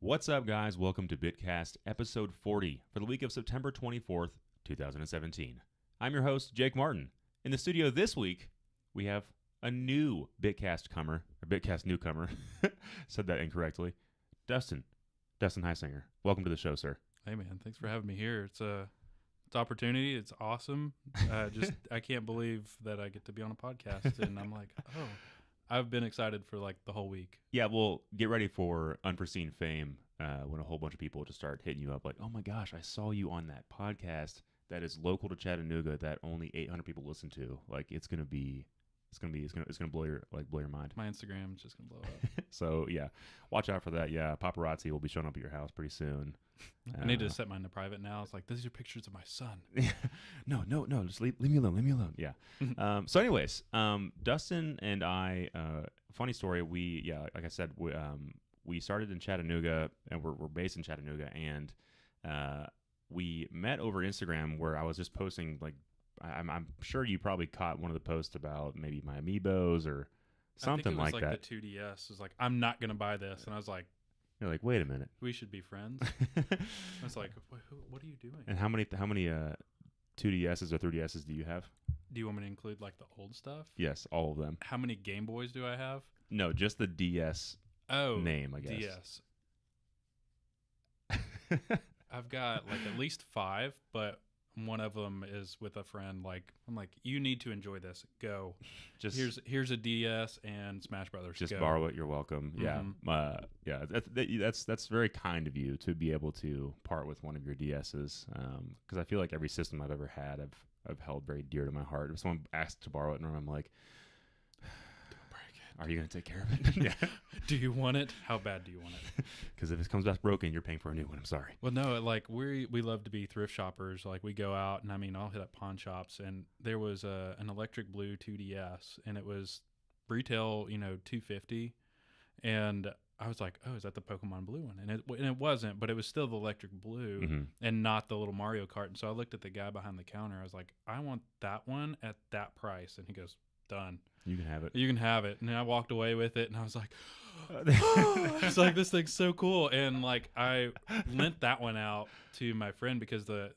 What's up, guys? Welcome to BitCast episode 40 for the week of September 24th, 2017. I'm your host, Jake Martin. In the studio this week, we have a new BitCast newcomer. Said that incorrectly. Dustin Hysinger. Welcome to the show, sir. Hey, man. Thanks for having me here. It's opportunity. It's awesome. I can't believe that I get to be on a podcast, and I'm like, oh. I've been excited for like the whole week. Yeah, well, get ready for unforeseen fame when a whole bunch of people just start hitting you up like, oh my gosh, I saw you on that podcast that is local to Chattanooga that only 800 people listen to. Like, it's gonna blow your mind. My Instagram is just gonna blow up. So yeah, watch out for that. Yeah, paparazzi will be showing up at your house pretty soon. I need to set mine to private now. It's like, these are pictures of my son. No, just leave me alone. Yeah. So anyways, Dustin and I, funny story. Like I said, we started in Chattanooga, and we're based in Chattanooga, and we met over Instagram where I was just posting like, I'm sure you probably caught one of the posts about maybe my amiibos or something like that. I think it was like the 2DS. It was like, I'm not gonna buy this, and I was like, you're like, wait a minute, we should be friends. I was like, what are you doing? And how many 2DSs or 3DSs do you have? Do you want me to include like the old stuff? Yes, all of them. How many Game Boys do I have? No, just the DS name, I guess. DS. I've got like at least 5, but one of them is with a friend. Like, I'm like, you need to enjoy this. Go. Just here's a DS and Smash Brothers. Just go. Borrow it. You're welcome. Mm-hmm. Yeah. That's very kind of you to be able to part with one of your DSs. Because I feel like every system I've ever had, I've held very dear to my heart. If someone asks to borrow it, and I'm like, are you going to take care of it? Yeah. Do you want it? How bad do you want it? Because if it comes back broken, you're paying for a new one. I'm sorry. Well, no, like we love to be thrift shoppers. Like, we go out, and I mean, I'll hit up pawn shops, and there was an electric blue 2DS, and it was retail, $250, and I was like, oh, is that the Pokemon Blue one? And it wasn't, but it was still the electric blue, mm-hmm. and not the little Mario Kart. And so I looked at the guy behind the counter. I was like, I want that one at that price, and he goes, done. You can have it. You can have it. And then I walked away with it, and I was like, oh, it's like, this thing's so cool. And like, I lent that one out to my friend because the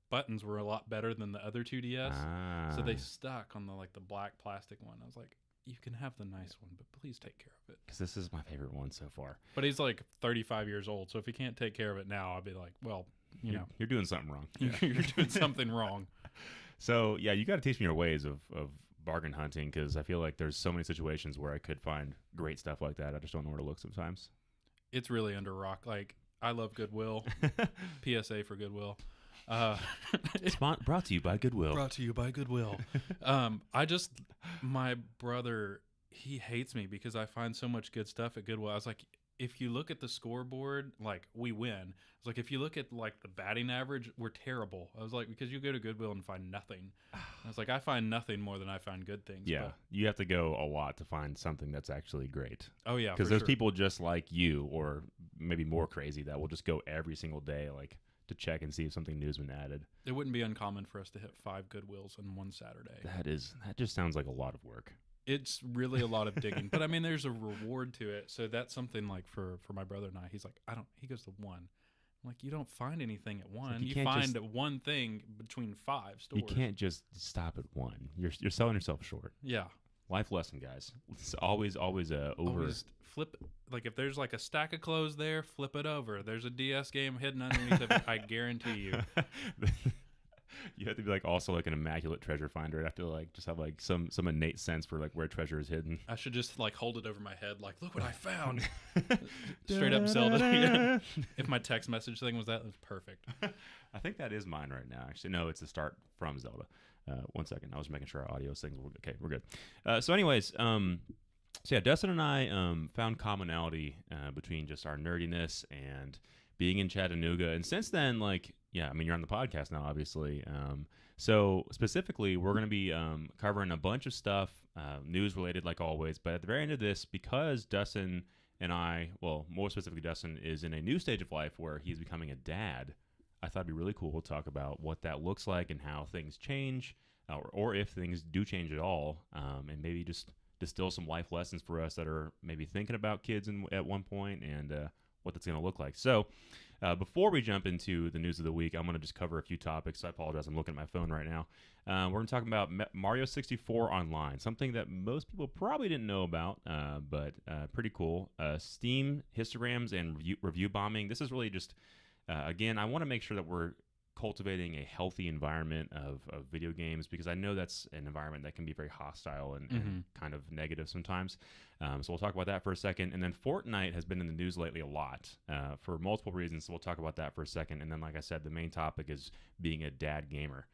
buttons were a lot better than the other 2DS. So they stuck on the black plastic one. I was like, you can have the nice one, but please take care of it. Because this is my favorite one so far. But he's like 35 years old. So if he can't take care of it now, I'll be like, well, you're doing something wrong. You're doing something wrong. So yeah, you got to teach me your ways of bargain hunting, because I feel like there's so many situations where I could find great stuff like that. I just don't know where to look sometimes. It's really under rock. Like, I love Goodwill. PSA for Goodwill. Brought to you by Goodwill. Brought to you by Goodwill. My brother, he hates me because I find so much good stuff at Goodwill. I was like, if you look at the scoreboard, like, we win. It's like, if you look at like the batting average, we're terrible. I was like, because you go to Goodwill and find nothing. I was like, I find nothing more than I find good things. Yeah, you have to go a lot to find something that's actually great. Oh yeah, because there's people just like you, or maybe more crazy, that will just go every single day, like, to check and see if something new has been added. It wouldn't be uncommon for us to hit 5 Goodwills in one Saturday. That just sounds like a lot of work. It's really a lot of digging, but I mean, there's a reward to it. So that's something like for my brother and I. He's like, he goes to 1. I'm like, you don't find anything at 1. Like, you find one thing between 5 stores. You can't just stop at 1. You're selling yourself short. Yeah. Life lesson, guys. It's always over. Always flip. Like, if there's like a stack of clothes there, flip it over. There's a DS game hidden underneath of it. I guarantee you. You have to be like also like an immaculate treasure finder. I have to like just have like some innate sense for like where treasure is hidden. I should just like hold it over my head, like, look what I found. Straight up Zelda. If my text message thing was that, it was perfect. I think that is mine right now. Actually, no, it's a start from Zelda. 1 second, I was making sure our audio signals were okay. We're good. So, anyways, so yeah, Dustin and I found commonality between just our nerdiness and being in Chattanooga, and since then, like, yeah, I mean, you're on the podcast now, obviously. So specifically, we're going to be covering a bunch of stuff, news related, like always. But at the very end of this, because Dustin and I, well, more specifically, Dustin is in a new stage of life where he's becoming a dad. I thought it'd be really cool to talk about what that looks like and how things change, or if things do change at all, and maybe just distill some life lessons for us that are maybe thinking about kids at one point, and what that's going to look like. So before we jump into the news of the week, I'm going to just cover a few topics. I apologize. I'm looking at my phone right now. We're going to talk about Mario 64 Online, something that most people probably didn't know about, but pretty cool. Steam histograms and review bombing. This is really just, again, I want to make sure that we're cultivating a healthy environment of video games, because I know that's an environment that can be very hostile and kind of negative sometimes. So we'll talk about that for a second. And then Fortnite has been in the news lately a lot for multiple reasons. So we'll talk about that for a second. And then, like I said, the main topic is being a dad gamer.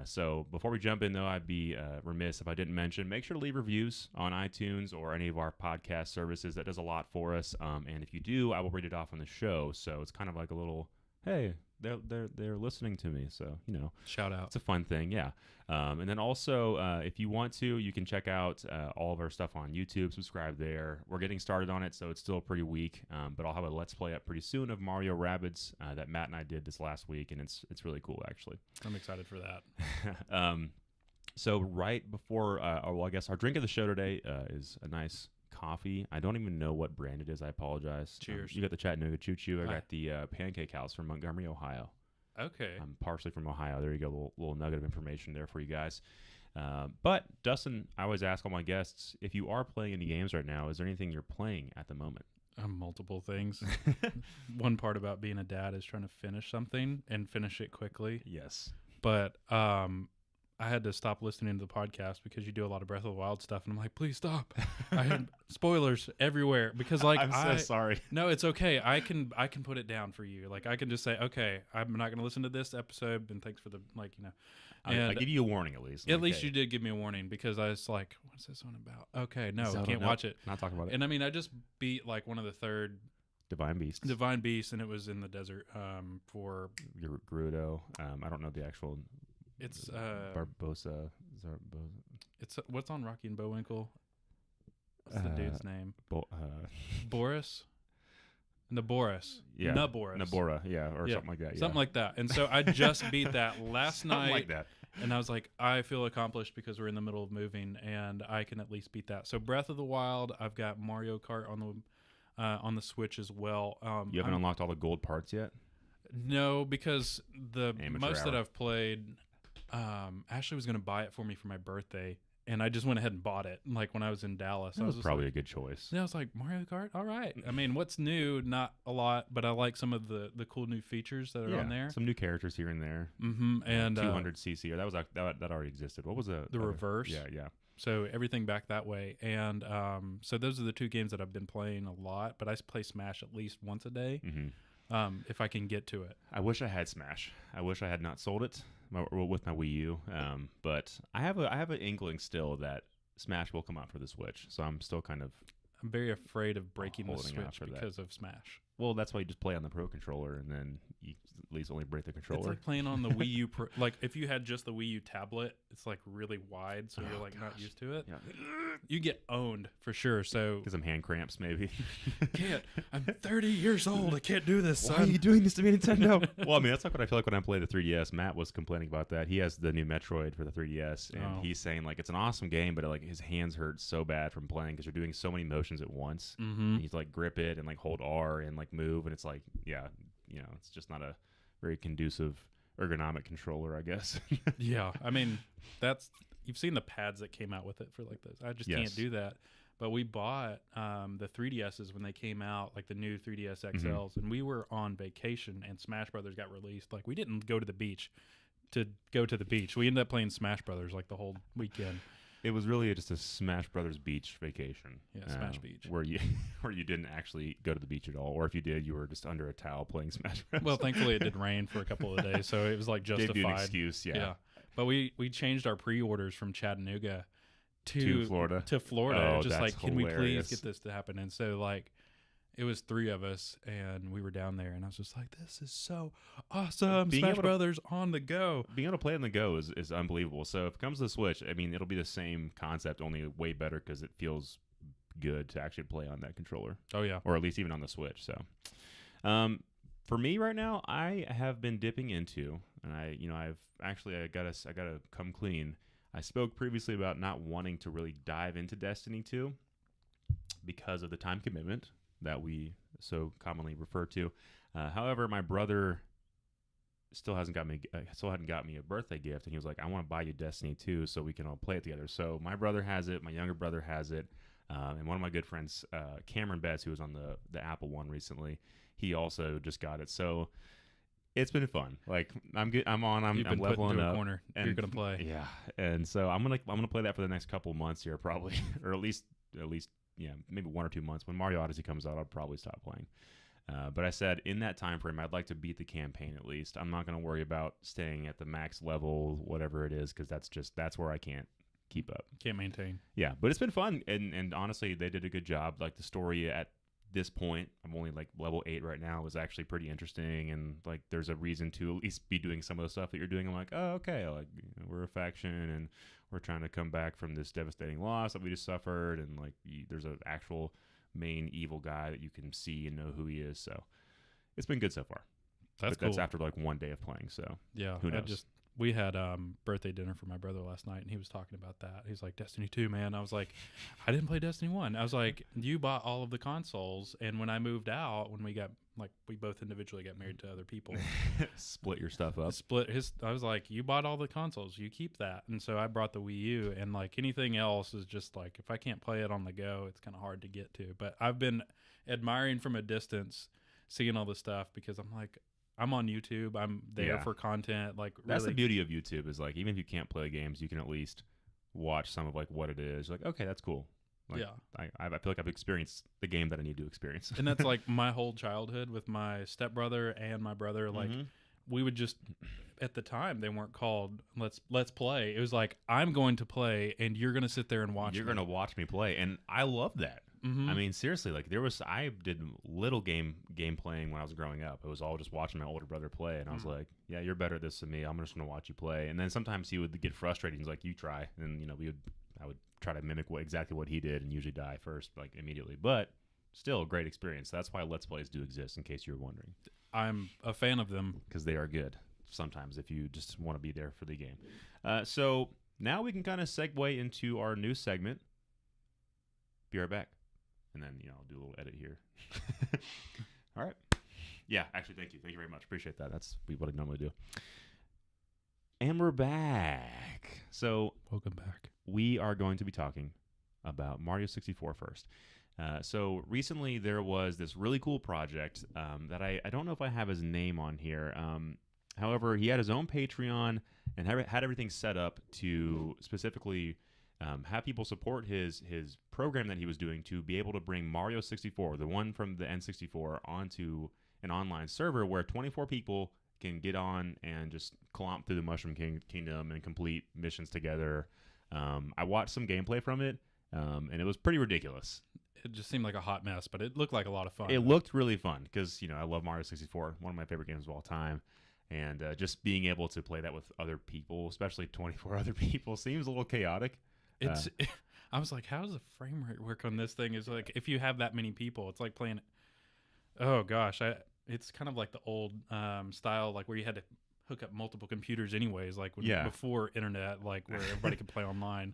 So before we jump in, though, I'd be remiss if I didn't mention, make sure to leave reviews on iTunes or any of our podcast services. That does a lot for us. And if you do, I will read it off on the show. So it's kind of like a little, hey, they're listening to me, so shout out. It's a fun thing, yeah. And then also, if you want to, you can check out all of our stuff on YouTube. Subscribe there. We're getting started on it, so it's still pretty weak. But I'll have a Let's Play up pretty soon of Mario Rabbids that Matt and I did this last week, and it's really cool actually. I'm excited for that. So right before, I guess our drink of the show today is a nice coffee. I don't even know what brand it is. I apologize. Cheers. You got the Chattanooga Choo Choo. I got the Pancake House from Montgomery, Ohio. Okay. I'm partially from Ohio. There you go. Little nugget of information there for you guys. But Dustin, I always ask all my guests, if you are playing any games right now, is there anything you're playing at the moment? Multiple things. One part about being a dad is trying to finish something and finish it quickly. Yes. But I had to stop listening to the podcast because you do a lot of Breath of the Wild stuff, and I'm like, please stop. I had spoilers everywhere because, like, I'm so sorry. No, it's okay. I can put it down for you. Like, I can just say, okay, I'm not going to listen to this episode, and thanks for the, like, I give you a warning at least. At least you did give me a warning, because I was like, what's this one about? Okay, no, can't watch it. Not talking about it. And I mean, I just beat like one of the third Divine Beasts, and it was in the desert for Gerudo. I don't know the actual. It's Barbosa. It's what's on Rocky and Bullwinkle. What's the dude's name? Boris. Naboris. Yeah. Naboris. Nabora. Yeah, or something like that. Yeah. Something like that. And so I just beat that last night. Something like that. And I was like, I feel accomplished because we're in the middle of moving, and I can at least beat that. So Breath of the Wild. I've got Mario Kart on the Switch as well. You haven't unlocked all the gold parts yet? No, because the most hour. that I've played. Ashley was going to buy it for me for my birthday, and I just went ahead and bought it. Like when I was in Dallas, that was probably like, a good choice. Yeah, I was like, Mario Kart, all right. I mean, what's new? Not a lot, but I like some of the cool new features that are on there. Some new characters here and there. Mm-hmm. And 200cc, or that already existed. What was the reverse? Yeah. So everything back that way, and so those are the two games that I've been playing a lot. But I play Smash at least once a day. Mm-hmm. If I can get to it. I wish I had Smash. I wish I had not sold it with my Wii U. But I have an inkling still that Smash will come out for the Switch. So I'm still kind of. I'm very afraid of breaking the holding out Switch for that. because of Smash. Well, that's why you just play on the Pro Controller, and then you at least only break the controller. It's like playing on the Wii U. Like if you had just the Wii U tablet, it's like really wide, so you're like not used to it. Yeah. You get owned for sure. So get some hand cramps, maybe. Can't. I'm 30 years old. I can't do this. Why are you doing this to me, Nintendo? Well, I mean, that's like what I feel like when I play the 3DS. Matt was complaining about that. He has the new Metroid for the 3DS, and he's saying like it's an awesome game, but like his hands hurt so bad from playing because you're doing so many motions at once. Mm-hmm. He's like grip it and like hold R and like move, and it's like it's just not a very conducive ergonomic controller, I guess. Yeah, I mean you've seen the pads that came out with it for like this. I just can't do that. But we bought the 3DSs when they came out, like the new 3DS XLs, and we were on vacation, and Smash Brothers got released. Like we didn't go to the beach to go to the beach. We ended up playing Smash Brothers like the whole weekend. It was really just a Smash Brothers beach vacation. Yeah, Smash Beach. Where you didn't actually go to the beach at all, or if you did, you were just under a towel playing Smash Brothers. Well, thankfully it did rain for a couple of days, so it was like justified. Gave you an excuse, yeah. But we changed our pre-orders from Chattanooga to Florida. Oh, just like, can hilarious. we please get this to happen? And so like, it was 3 of us, and we were down there, and I was just like, this is so awesome. Smash Brothers on the go. Being able to play on the go is unbelievable. So if it comes to the Switch, I mean, it'll be the same concept, only way better because it feels good to actually play on that controller. Oh, yeah. Or at least even on the Switch. So for me right now, I have been dipping into, and I gotta come clean. I spoke previously about not wanting to really dive into Destiny 2 because of the time commitment. that we so commonly refer to. However, my brother still hadn't got me a birthday gift, and he was like, I want to buy you Destiny 2 so we can all play it together. So my brother has it, my younger brother has it, and one of my good friends, Cameron Betts, who was on the Apple one recently, he also just got it. So it's been fun. Like I'm leveling up. Corner. And, you're gonna play. Yeah, and so I'm gonna play that for the next couple of months here, probably, or at least maybe 1 or 2 months. When Mario Odyssey comes out, I'll probably stop playing. But I said in that time frame, I'd like to beat the campaign at least. I'm not going to worry about staying at the max level, whatever it is, because that's where I can't keep up. Can't maintain. Yeah, but it's been fun, and honestly, they did a good job. Like the story at this point, I'm only like level 8 right now, was actually pretty interesting, and like there's a reason to at least be doing some of the stuff that you're doing. I'm like, oh, okay, like we're a faction, and we're trying to come back from this devastating loss that we just suffered, and like there's an actual main evil guy that you can see and know who he is. So it's been good so far. That's That's after like 1 day of playing. So yeah, who knows? We had birthday dinner for my brother last night, and he was talking about that. He's like, Destiny 2, man. I was like, I didn't play Destiny 1. I was like, you bought all of the consoles, and when I moved out, when we both individually got married to other people. Split your stuff up. I was like, you bought all the consoles. You keep that. And so I brought the Wii U, and like anything else is just like, if I can't play it on the go, it's kind of hard to get to. But I've been admiring from a distance, seeing all this stuff, because I'm like, I'm on YouTube. I'm there for content. Like that's the beauty of YouTube is like even if you can't play games, you can at least watch some of like what it is. You're like, okay, that's cool. Like, yeah, I feel like I've experienced the game that I need to experience. And that's like my whole childhood with my stepbrother and my brother. Like we would just at the time they weren't called let's play. It was like I'm going to play and you're going to sit there and watch. You're going to watch me play, and I love that. I mean, seriously, like I did little game playing when I was growing up. It was all just watching my older brother play, and I was like, yeah, you're better at this than me. I'm just gonna watch you play. And then sometimes he would get frustrated. He's like, you try, and I would try to mimic exactly what he did, and usually die first, like immediately. But still, a great experience. That's why Let's Plays do exist, in case you were wondering. I'm a fan of them because they are good. Sometimes, if you just want to be there for the game. So now we can kind of segue into our new segment. Be right back. And then, I'll do a little edit here. All right. Yeah, actually, thank you. Thank you very much. Appreciate that. That's what I normally do. And we're back. So, welcome back. We are going to be talking about Mario 64 first. So, recently there was this really cool project that I don't know if I have his name on here. However, he had his own Patreon and had everything set up to specifically have people support his program that he was doing to be able to bring Mario 64, the one from the N64, onto an online server where 24 people can get on and just clomp through the Mushroom Kingdom and complete missions together. I watched some gameplay from it, and it was pretty ridiculous. It just seemed like a hot mess, but it looked like a lot of fun. It looked really fun because, I love Mario 64, one of my favorite games of all time. And just being able to play that with other people, especially 24 other people, seems a little chaotic. I was like, how does the frame rate work on this thing? It's like if you have that many people, it's like playing. Oh gosh, it's kind of like the old style, like where you had to hook up multiple computers, anyways, like before internet, like where everybody could play online.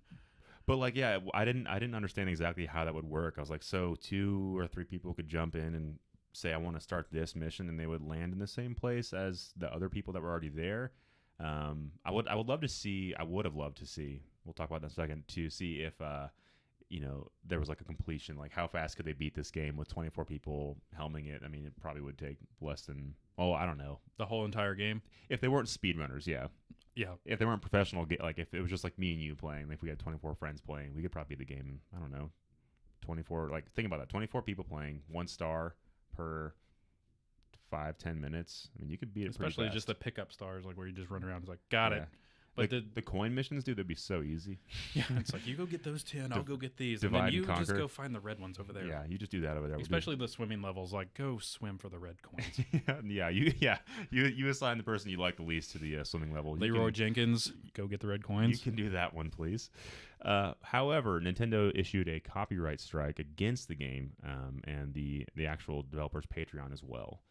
But like, yeah, I didn't understand exactly how that would work. I was like, so 2 or 3 people could jump in and say, I want to start this mission, and they would land in the same place as the other people that were already there. I would have loved to see. We'll talk about that in a second, to see if there was like a completion. Like, how fast could they beat this game with 24 people helming it? I mean, it probably would take less than I don't know, the whole entire game. If they weren't speedrunners, yeah. If they weren't professional, like if it was just like me and you playing, like if we had 24 friends playing, we could probably beat the game in, I don't know, 24. Like, think about that: 24 people playing, 1 star per 5-10 minutes. I mean, you could beat it, especially just the pickup stars, like where you just run around. It's like, got it. But the coin missions, dude, that'd be so easy. Yeah, it's like, you go get those 10, I'll go get these, and then you just go find the red ones over there. Yeah, you just do that over there. Especially the swimming levels, like, go swim for the red coins. You assign the person you like the least to the swimming level. Leroy Jenkins, go get the red coins. You can do that one, please. However, Nintendo issued a copyright strike against the game and the actual developer's Patreon as well,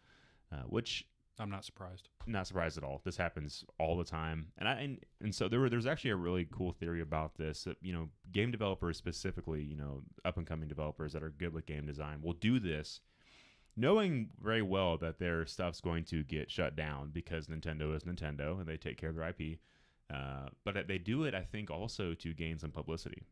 which I'm not surprised. Not surprised at all. This happens all the time, and so there's actually a really cool theory about this. That, game developers specifically, up and coming developers that are good with game design will do this, knowing very well that their stuff's going to get shut down because Nintendo is Nintendo and they take care of their IP. But they do it, I think, also to gain some publicity.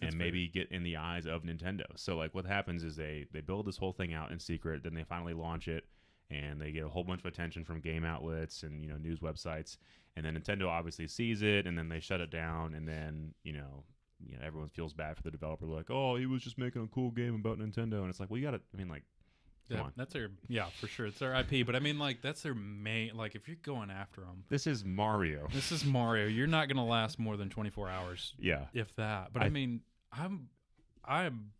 That's and maybe get in the eyes of Nintendo. So like what happens is they build this whole thing out in secret, then they finally launch it, and they get a whole bunch of attention from game outlets and news websites, and then Nintendo obviously sees it, and then they shut it down, and then everyone feels bad for the developer, like, oh, he was just making a cool game about Nintendo, and it's like, well, you gotta, come on. That's their, for sure, it's their IP, but that's their main, if you're going after them. This is Mario. You're not gonna last more than 24 hours. Yeah. If that. But I'm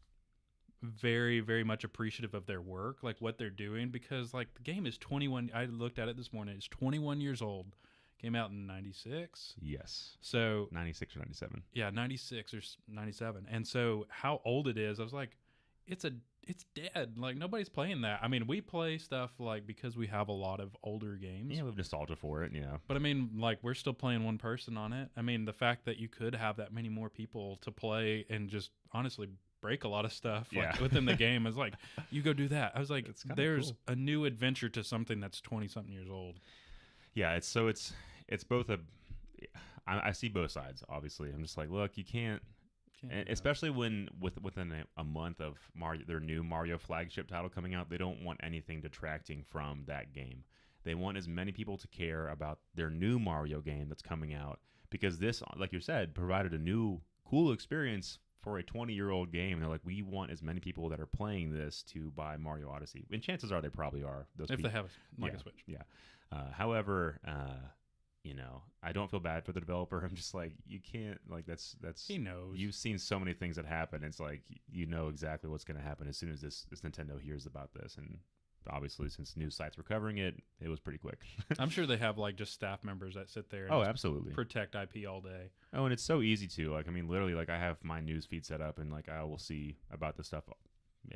very, very much appreciative of their work, what they're doing, because the game is 21. I looked at it this morning. It's 21 years old. Came out in 96. Yes. So 96 or 97. Yeah, 96 or 97. And so how old it is, I was like, it's dead. Nobody's playing that. We play stuff because we have a lot of older games. Yeah, we have nostalgia for it, yeah. But we're still playing one person on it. The fact that you could have that many more people to play and just honestly break a lot of stuff within the game is you go do that. I was like, there's a new adventure to something that's 20-something years old. Yeah, it's both I see both sides, obviously. I'm just like, look, you can't especially when within a month of their new Mario flagship title coming out, they don't want anything detracting from that game. They want as many people to care about their new Mario game that's coming out, because this, like you said, provided a new cool experience for a 20-year-old game. They're like, we want as many people that are playing this to buy Mario Odyssey, and chances are they probably are. If they have a Switch. Yeah. However, I don't feel bad for the developer. I'm just like, you can't, that's he knows. You've seen so many things that happen. It's like, exactly what's going to happen as soon as this Nintendo hears about this. And obviously, since news sites were covering it, it was pretty quick. I'm sure they have just staff members that sit there and absolutely protect IP all day. Oh, and it's so easy to, literally, I have my news feed set up, and I will see about this stuff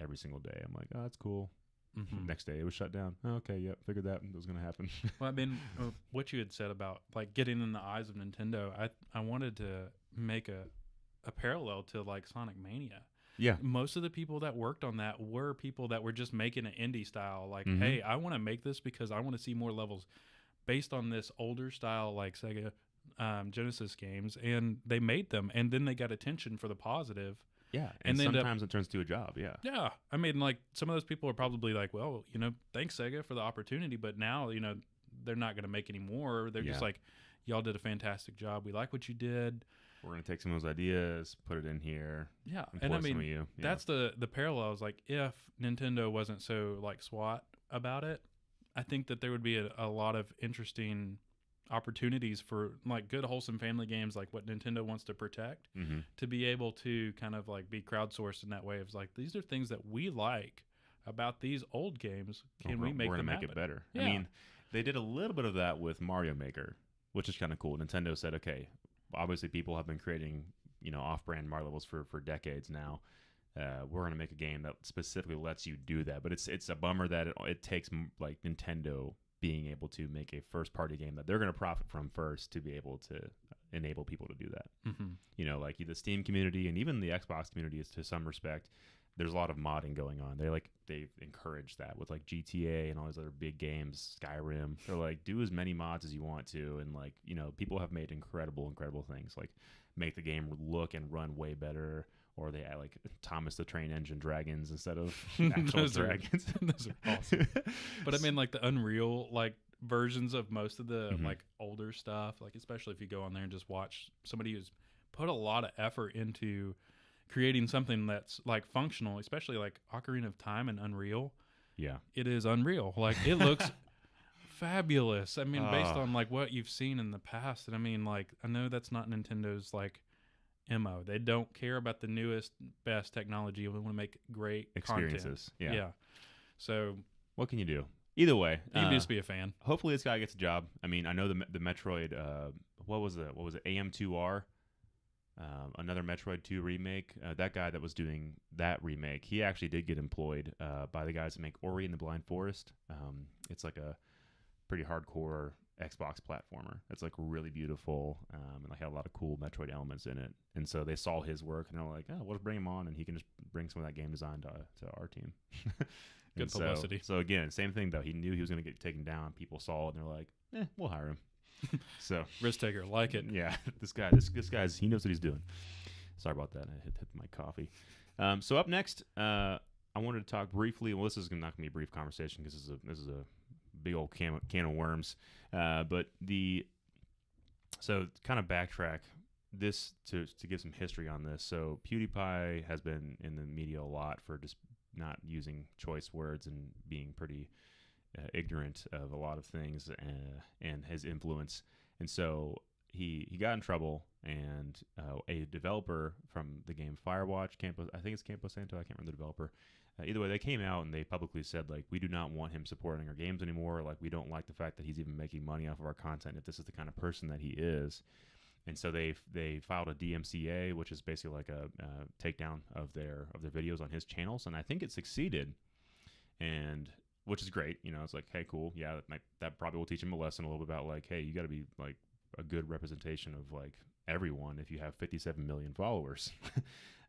every single day. I'm like, oh, that's cool. Mm-hmm. Next day it was shut down. Oh, okay, yep, figured that was going to happen. Well, what you had said about getting in the eyes of Nintendo, I wanted to make a parallel to Sonic Mania. Yeah, most of the people that worked on that were people that were just making an indie style. Hey, I want to make this because I want to see more levels based on this older style Sega Genesis games, and they made them, and then they got attention for the positive. Yeah, and sometimes it turns to a job, yeah. Yeah, some of those people are probably well, thanks Sega for the opportunity, but now, they're not going to make any more. They're just y'all did a fantastic job. We like what you did. We're going to take some of those ideas, put it in here. Yeah, and some of you. Yeah. That's the parallels. If Nintendo wasn't so SWAT about it, I think that there would be a lot of interesting opportunities for good wholesome family games what Nintendo wants to protect, to be able to kind of be crowdsourced in that way of these are things that we like about these old games. Can we make we're them gonna make it better? Yeah. They did a little bit of that with Mario Maker, which is kind of cool. Nintendo said, okay, obviously people have been creating off-brand Mario levels for decades now. We're going to make a game that specifically lets you do that, but it's a bummer that it takes Nintendo being able to make a first-party game that they're going to profit from first to be able to enable people to do that. Mm-hmm. The Steam community and even the Xbox community is, to some respect, there's a lot of modding going on. They encourage that with GTA and all these other big games, Skyrim. They're do as many mods as you want to, and people have made incredible things, make the game look and run way better. Or they add Thomas the Train Engine dragons instead of actual dragons. Those are awesome. But the Unreal versions of most of the older stuff, especially if you go on there and just watch somebody who's put a lot of effort into creating something that's functional, especially Ocarina of Time and Unreal. Yeah, it is unreal. It looks fabulous. Based on what you've seen in the past, and I know that's not Nintendo's MO. They don't care about the newest, best technology. We want to make great experiences. Content. Yeah. So what can you do? Either way, you can just be a fan. Hopefully, this guy gets a job. I know the Metroid. What was it? AM2R. another Metroid 2 remake. That guy that was doing that remake, he actually did get employed by the guys that make Ori and the Blind Forest. It's like a pretty hardcore Xbox platformer. It's like really beautiful and like had a lot of cool Metroid elements in it. And so they saw his work and they're like, oh, we'll just bring him on and he can just bring some of that game design to our team. Good publicity. So again, same thing though. He knew he was going to get taken down. People saw it and they're like, we'll hire him. So risk taker, like it. Yeah, this guy's he knows what he's doing. Sorry about that. I hit my coffee. So up next, I wanted to talk briefly. Well, this is not going to be a brief conversation because this is a big old can of worms. So kind of backtrack this to give some history on this. So PewDiePie has been in the media a lot for just not using choice words and being pretty ignorant of a lot of things and his influence. And so he got in trouble, and a developer from the game Firewatch, I think it's Campo Santo, I can't remember the developer. Either way, they came out and they publicly said, like, we do not want him supporting our games anymore. Like, we don't like the fact that he's even making money off of our content if this is the kind of person that he is. And so they filed a DMCA, which is basically like a takedown of their videos on his channels, and I think it succeeded. And which is great, it's like, hey, cool, yeah, that probably will teach him a lesson a little bit about like, hey, you got to be like a good representation of like everyone if you have 57 million followers,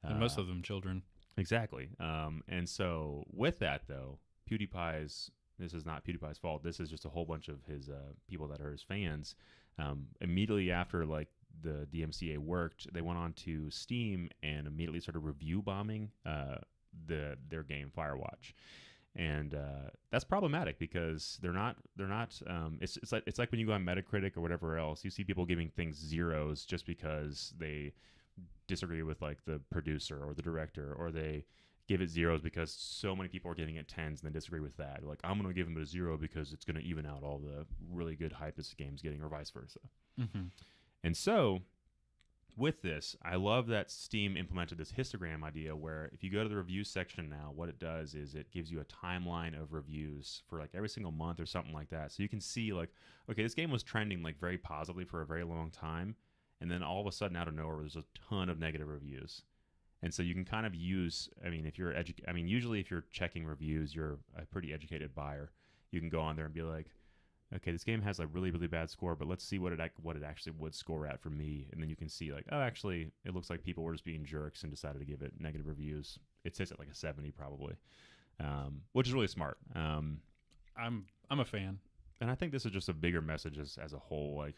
and most of them children. Exactly. And so with that though, this is not PewDiePie's fault. This is just a whole bunch of his people that are his fans. Immediately after like the DMCA worked, they went on to Steam and immediately started review bombing their game Firewatch. And that's problematic because they're not. It's like when you go on Metacritic or whatever else, you see people giving things zeros just because they disagree with like the producer or the director, or they give it zeros because so many people are giving it tens and they disagree with that. Like, I'm going to give them a 0 because it's going to even out all the really good hype this game's getting, or vice versa. Mm-hmm. And so with this, I love that Steam implemented this histogram idea where if you go to the review section now, what it does is it gives you a timeline of reviews for like every single month or something like that. So you can see like, okay, this game was trending like very positively for a very long time. And then all of a sudden out of nowhere, there's a ton of negative reviews. And so you can kind of use, usually if you're checking reviews, you're a pretty educated buyer. You can go on there and be like, okay, this game has a really, really bad score, but let's see what it actually would score at for me. And then you can see like, oh, actually, it looks like people were just being jerks and decided to give it negative reviews. It sits at like a 70 probably, which is really smart. I'm a fan. And I think this is just a bigger message as a whole. Like,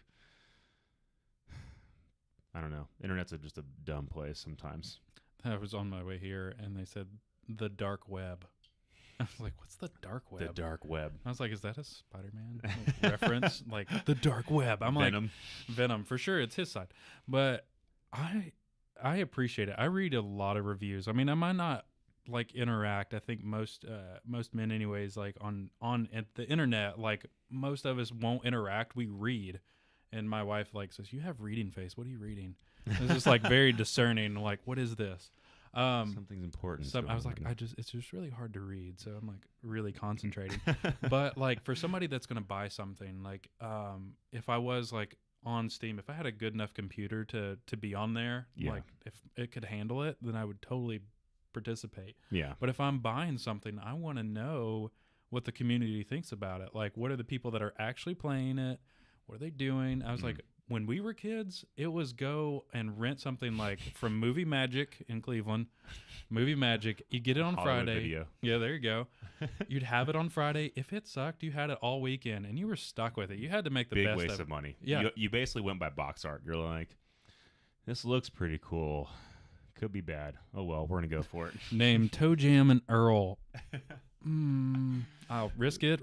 I don't know. Internet's just a dumb place sometimes. I was on my way here, and they said the dark web. I was like, what's the dark web? The dark web. I was like, is that a Spider-Man reference? Like, the dark web. I'm Venom. Like, Venom. For sure, it's his side. But I appreciate it. I read a lot of reviews. I mean, I might not, like, interact. I think most men anyways, like, on the internet, like, most of us won't interact. We read. And my wife, like, says, you have reading face. What are you reading? It's just, like, very discerning. Like, what is this? Something's important. I was like, it's just really hard to read. So I'm like really concentrating. But like for somebody that's going to buy something, like if I was like on Steam, if I had a good enough computer to be on there, like if it could handle it, then I would totally participate. Yeah. But if I'm buying something, I want to know what the community thinks about it. Like, what are the people that are actually playing it? What are they doing? I was like, when we were kids, it was go and rent something like from Movie Magic in Cleveland. Movie Magic. You get it on Hollywood Friday. Video. Yeah, there you go. You'd have it on Friday. If it sucked, you had it all weekend, and you were stuck with it. You had to make the big best waste of money. Yeah. You basically went by box art. You're like, this looks pretty cool. Could be bad. Oh, well, we're going to go for it. Name Toe Jam and Earl. I'll risk it.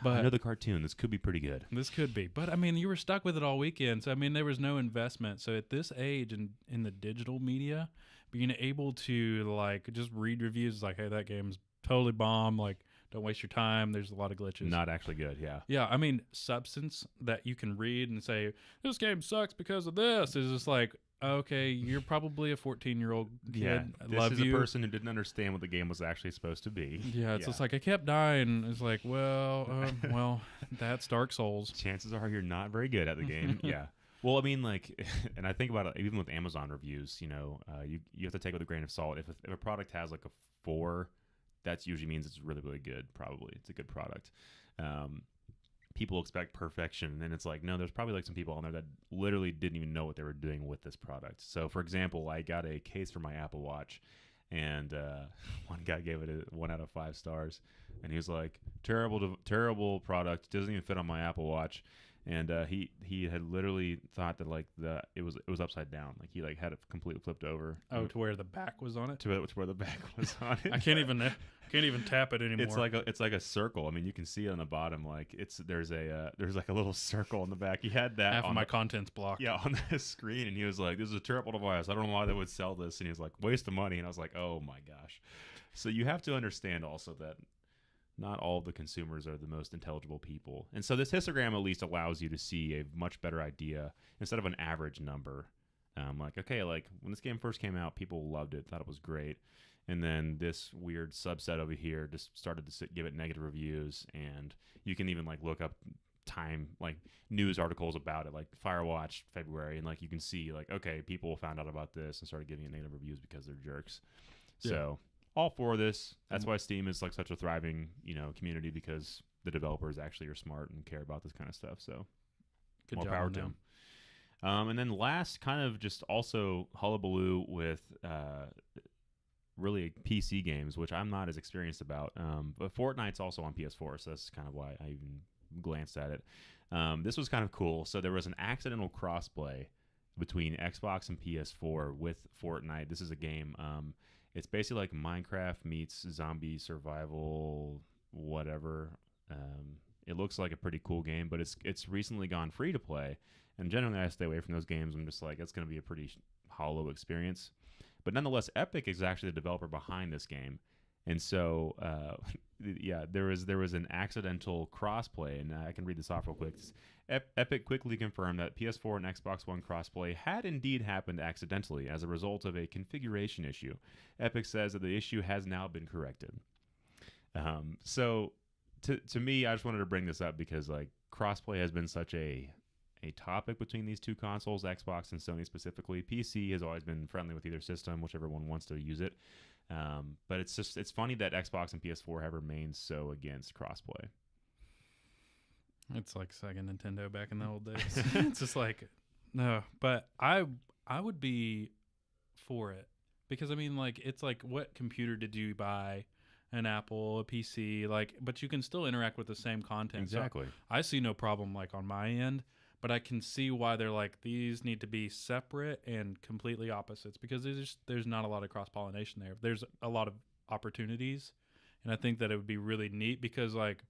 But I know the cartoon. This could be pretty good. This could be. But, I mean, you were stuck with it all weekend. So, I mean, there was no investment. So, at this age in the digital media, being able to, like, just read reviews like, hey, that game's totally bomb. Like, don't waste your time. There's a lot of glitches. Not actually good, yeah. Yeah, I mean, substance that you can read and say, this game sucks because of this is just like, okay, you're probably a 14-year-old kid. Yeah, I this is a person who didn't understand what the game was actually supposed to be. Yeah, it's just like, I kept dying. It's like, well, that's Dark Souls. Chances are you're not very good at the game. Yeah. Well, I mean, like, and I think about it even with Amazon reviews. You have to take it with a grain of salt. If a product has like a 4, that usually means it's really really good. Probably it's a good product. Um, People expect perfection, and it's like, no, there's probably like some people on there that literally didn't even know what they were doing with this product. So, for example, I got a case for my Apple Watch, and one guy gave it a 1 out of 5 stars, and he was like, terrible product, doesn't even fit on my Apple Watch. And he had literally thought that like it was upside down, like he like had it completely flipped over. Oh, to where the back was on it. To where the back was on it. I can't even tap it anymore. It's like a circle. I mean, you can see it on the bottom. Like there's like a little circle on the back. He had that half of my content's blocked. Yeah, on the screen, and he was like, "This is a terrible device. I don't know why they would sell this." And he was like, "Waste of money." And I was like, "Oh my gosh." So you have to understand also that not all of the consumers are the most intelligible people. And so this histogram at least allows you to see a much better idea instead of an average number. Like, okay, like when this game first came out, people loved it, thought it was great. And then this weird subset over here just started to give it negative reviews. And you can even like look up like news articles about it, like Firewatch February. And like you can see like, okay, people found out about this and started giving it negative reviews because they're jerks. Yeah. So all for this. That's why Steam is like such a thriving, community, because the developers actually are smart and care about this kind of stuff. So good more job power on to them. them. And then last, kind of just also hullabaloo with really PC games, which I'm not as experienced about. But Fortnite's also on PS4, so that's kind of why I even glanced at it. This was kind of cool. So there was an accidental crossplay between Xbox and PS4 with Fortnite. This is a game. It's basically like Minecraft meets zombie survival, whatever. It looks like a pretty cool game, but it's recently gone free to play. And generally, I stay away from those games. I'm just like, it's going to be a pretty hollow experience. But nonetheless, Epic is actually the developer behind this game. And so, yeah, there was an accidental crossplay, and I can read this off real quick. Epic quickly confirmed that PS4 and Xbox One crossplay had indeed happened accidentally as a result of a configuration issue. Epic says that the issue has now been corrected. So, to me, I just wanted to bring this up because like crossplay has been such a topic between these two consoles, Xbox and Sony specifically. PC has always been friendly with either system, whichever one wants to use it. But it's funny that Xbox and PS4 have remained so against crossplay. It's like Sega Nintendo back in the old days. It's just like, no, but I would be for it because I mean, like, it's like, what computer did you buy? An Apple, a PC, like, but you can still interact with the same content. Exactly. So I see no problem like on my end, but I can see why they're like, these need to be separate and completely opposites because there's not a lot of cross pollination there. There's a lot of opportunities, and I think that it would be really neat because like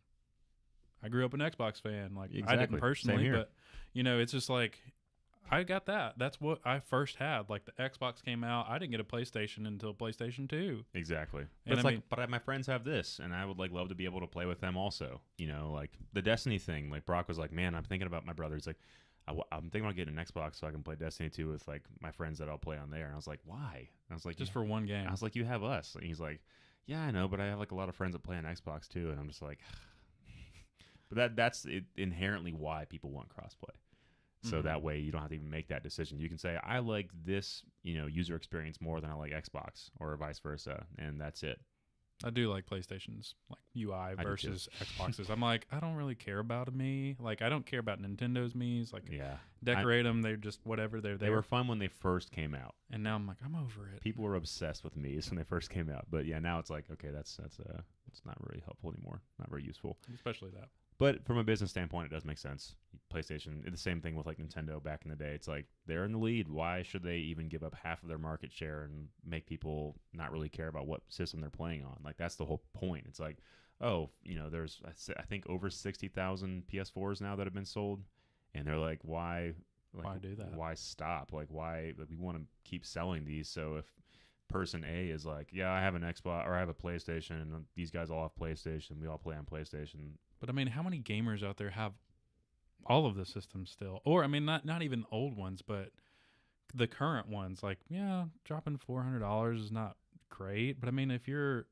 I grew up an Xbox fan. Like exactly. I didn't personally, but it's just like I got that. That's what I first had. Like the Xbox came out, I didn't get a PlayStation until PlayStation 2. Exactly. And but but my friends have this, and I would like love to be able to play with them also. Like the Destiny thing. Like Brock was like, man, I'm thinking about my brother. He's like, I'm thinking about getting an Xbox so I can play Destiny 2 with like my friends that I'll play on there. And I was like, why? And I was like, just for one game. I was like, you have us. And he's like, yeah, I know, but I have like a lot of friends that play on Xbox too. And I'm just like, but that's inherently why people want crossplay. So that way you don't have to even make that decision. You can say, I like this, user experience more than I like Xbox, or vice versa, and that's it. I do like PlayStation's like UI versus Xbox's. I'm like, I don't really care about me. Like, I don't care about Nintendo's Mii's. Like, decorate them. They're just whatever. They were fun when they first came out, and now I'm like, I'm over it. People were obsessed with Mii's when they first came out, but yeah, now it's like, okay, it's not really helpful anymore. Not very useful, especially that. But from a business standpoint, it does make sense. PlayStation, the same thing with like Nintendo back in the day. It's like they're in the lead. Why should they even give up half of their market share and make people not really care about what system they're playing on? Like that's the whole point. It's like, there's I think over 60,000 PS4s now that have been sold, and they're like, why? Like, why do that? Why stop? Like why? Like, we want to keep selling these. So if person A is like, yeah, I have an Xbox or I have a PlayStation, and these guys all have PlayStation. We all play on PlayStation. But I mean, how many gamers out there have all of the systems still? Or I mean, not even old ones, but the current ones. Like, yeah, dropping $400 is not great. But I mean, if you're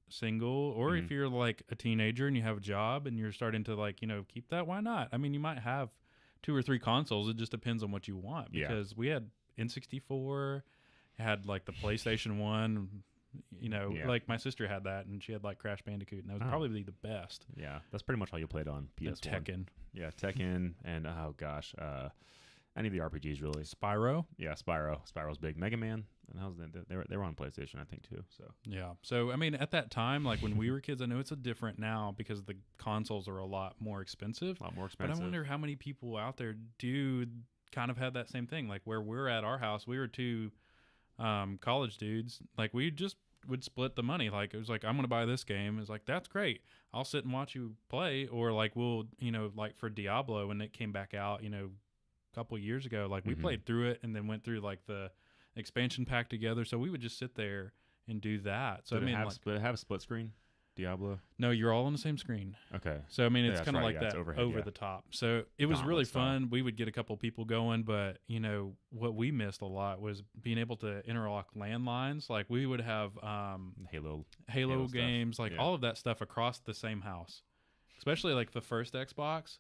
single or if you're like a teenager and you have a job and you're starting to like, keep that, why not? I mean, you might have 2 or 3 consoles. It just depends on what you want, because we had N64, had like the PlayStation 1, like my sister had that, and she had like Crash Bandicoot, and that was probably the best. Yeah, that's pretty much how you played on PS1. Tekken. Yeah, Tekken, and oh gosh, any of the RPGs really. Spyro. Yeah, Spyro's big. Mega Man, and they were on PlayStation, I think, too. So yeah, so I mean, at that time, like when we were kids, I know it's different now because the consoles are a lot more expensive. A lot more expensive. But I wonder how many people out there do kind of have that same thing. Like where we're at our house, we were 2 college dudes. Like we just would split the money. Like it was like, I'm gonna buy this game. It's like, that's great, I'll sit and watch you play. Or like we'll like for Diablo, when it came back out a couple years ago, like we played through it and then went through like the expansion pack together. So we would just sit there and do that. So did it have a split screen, Diablo? No, you're all on the same screen. Okay. So I mean, it's kind of like that over the top. So it was really fun. We would get a couple people going, but what we missed a lot was being able to interlock landlines. Like we would have Halo games, like all of that stuff across the same house. Especially like the first Xbox.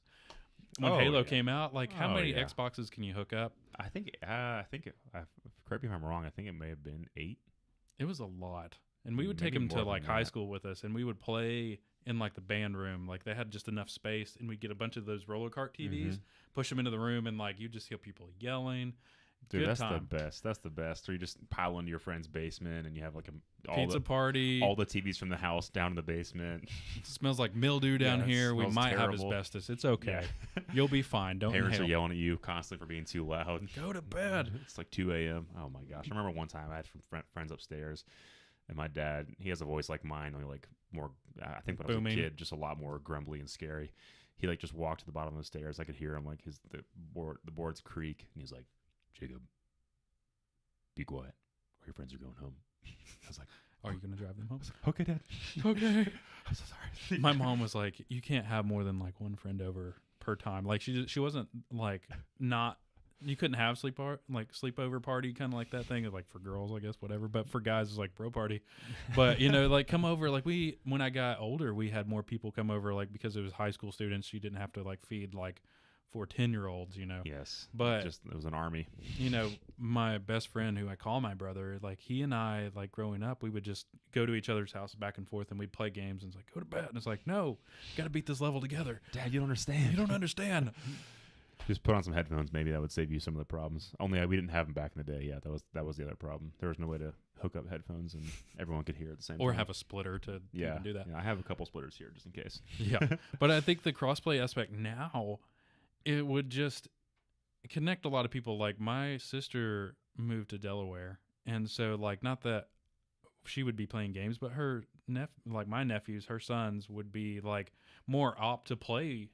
When Halo came out, like how many Xboxes can you hook up? I think correct me if I'm wrong, I think it may have been 8. It was a lot. And we would take them to like high school with us, and we would play in like the band room. Like they had just enough space, and we'd get a bunch of those roller cart TVs, push them into the room, and like you just hear people yelling. Dude, that's the best. That's the best. Or you just pile into your friend's basement, and you have like a pizza party. All the TVs from the house down in the basement. It smells like mildew down here. We might have asbestos. It's okay. Yeah. You'll be fine. Don't Parents inhale. are yelling at you constantly for being too loud. Go to bed. It's like 2 a.m. Oh my gosh! I remember one time I had friends upstairs, and my dad, he has a voice like mine, only like more. I think when I was a kid, just a lot more grumbly and scary. He like just walked to the bottom of the stairs. I could hear him like the boards creak, and he's like, "Jacob, be quiet, or your friends are going home." I was like, "Are you going to drive them home?" I was like, "Okay, Dad." Okay. I'm so sorry. My mom was like, "You can't have more than like one friend over per time." Like she wasn't like not. You couldn't have sleepover party, kind of like that thing. Like for girls, I guess, whatever. But for guys, it's like bro party. But like come over. Like when I got older, we had more people come over. Like because it was high school students, you didn't have to like feed like 4 10-year-olds. Yes. But it was an army. My best friend, who I call my brother, like he and I, like growing up, we would just go to each other's house back and forth, and we'd play games. And it's like, go to bed. And it's like, no, got to beat this level together. Dad, you don't understand. You don't understand. Just put on some headphones. Maybe that would save you some of the problems. Only we didn't have them back in the day. Yeah, that was the other problem. There was no way to hook up headphones and everyone could hear at the same time. Or have a splitter to even do that. Yeah, I have a couple splitters here just in case. Yeah, but I think the crossplay aspect now, it would just connect a lot of people. Like my sister moved to Delaware, and so like not that she would be playing games, but her my nephews, her sons would be like more apt to play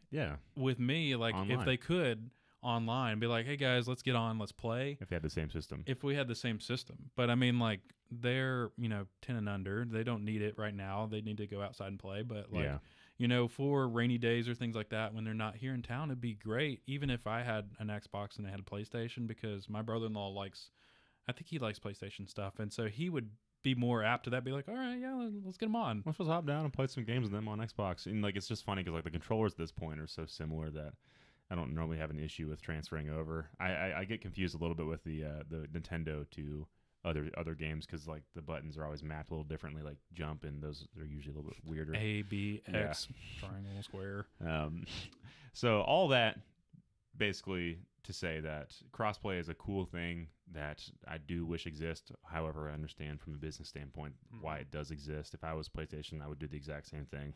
with me, like online. If they could online, be like, hey guys, let's get on, let's play. If they had the same system. If we had the same system. But I mean, like they're 10 and under, they don't need it right now. They need to go outside and play. But like for rainy days or things like that, when they're not here in town, it'd be great. Even if I had an Xbox and they had a PlayStation, because my brother-in-law likes PlayStation stuff, and so he would be more apt to that. Be like, all right, yeah, let's get them on. Let's just hop down and play some games with them on Xbox. And like, it's just funny because like the controllers at this point are so similar that I don't normally have an issue with transferring over. I get confused a little bit with the Nintendo to other games, because like the buttons are always mapped a little differently, like jump, and those are usually a little bit weirder. A, B, X, triangle, square. So all that basically to say that crossplay is a cool thing that I do wish exists. However, I understand from a business standpoint why it does exist. If I was PlayStation, I would do the exact same thing.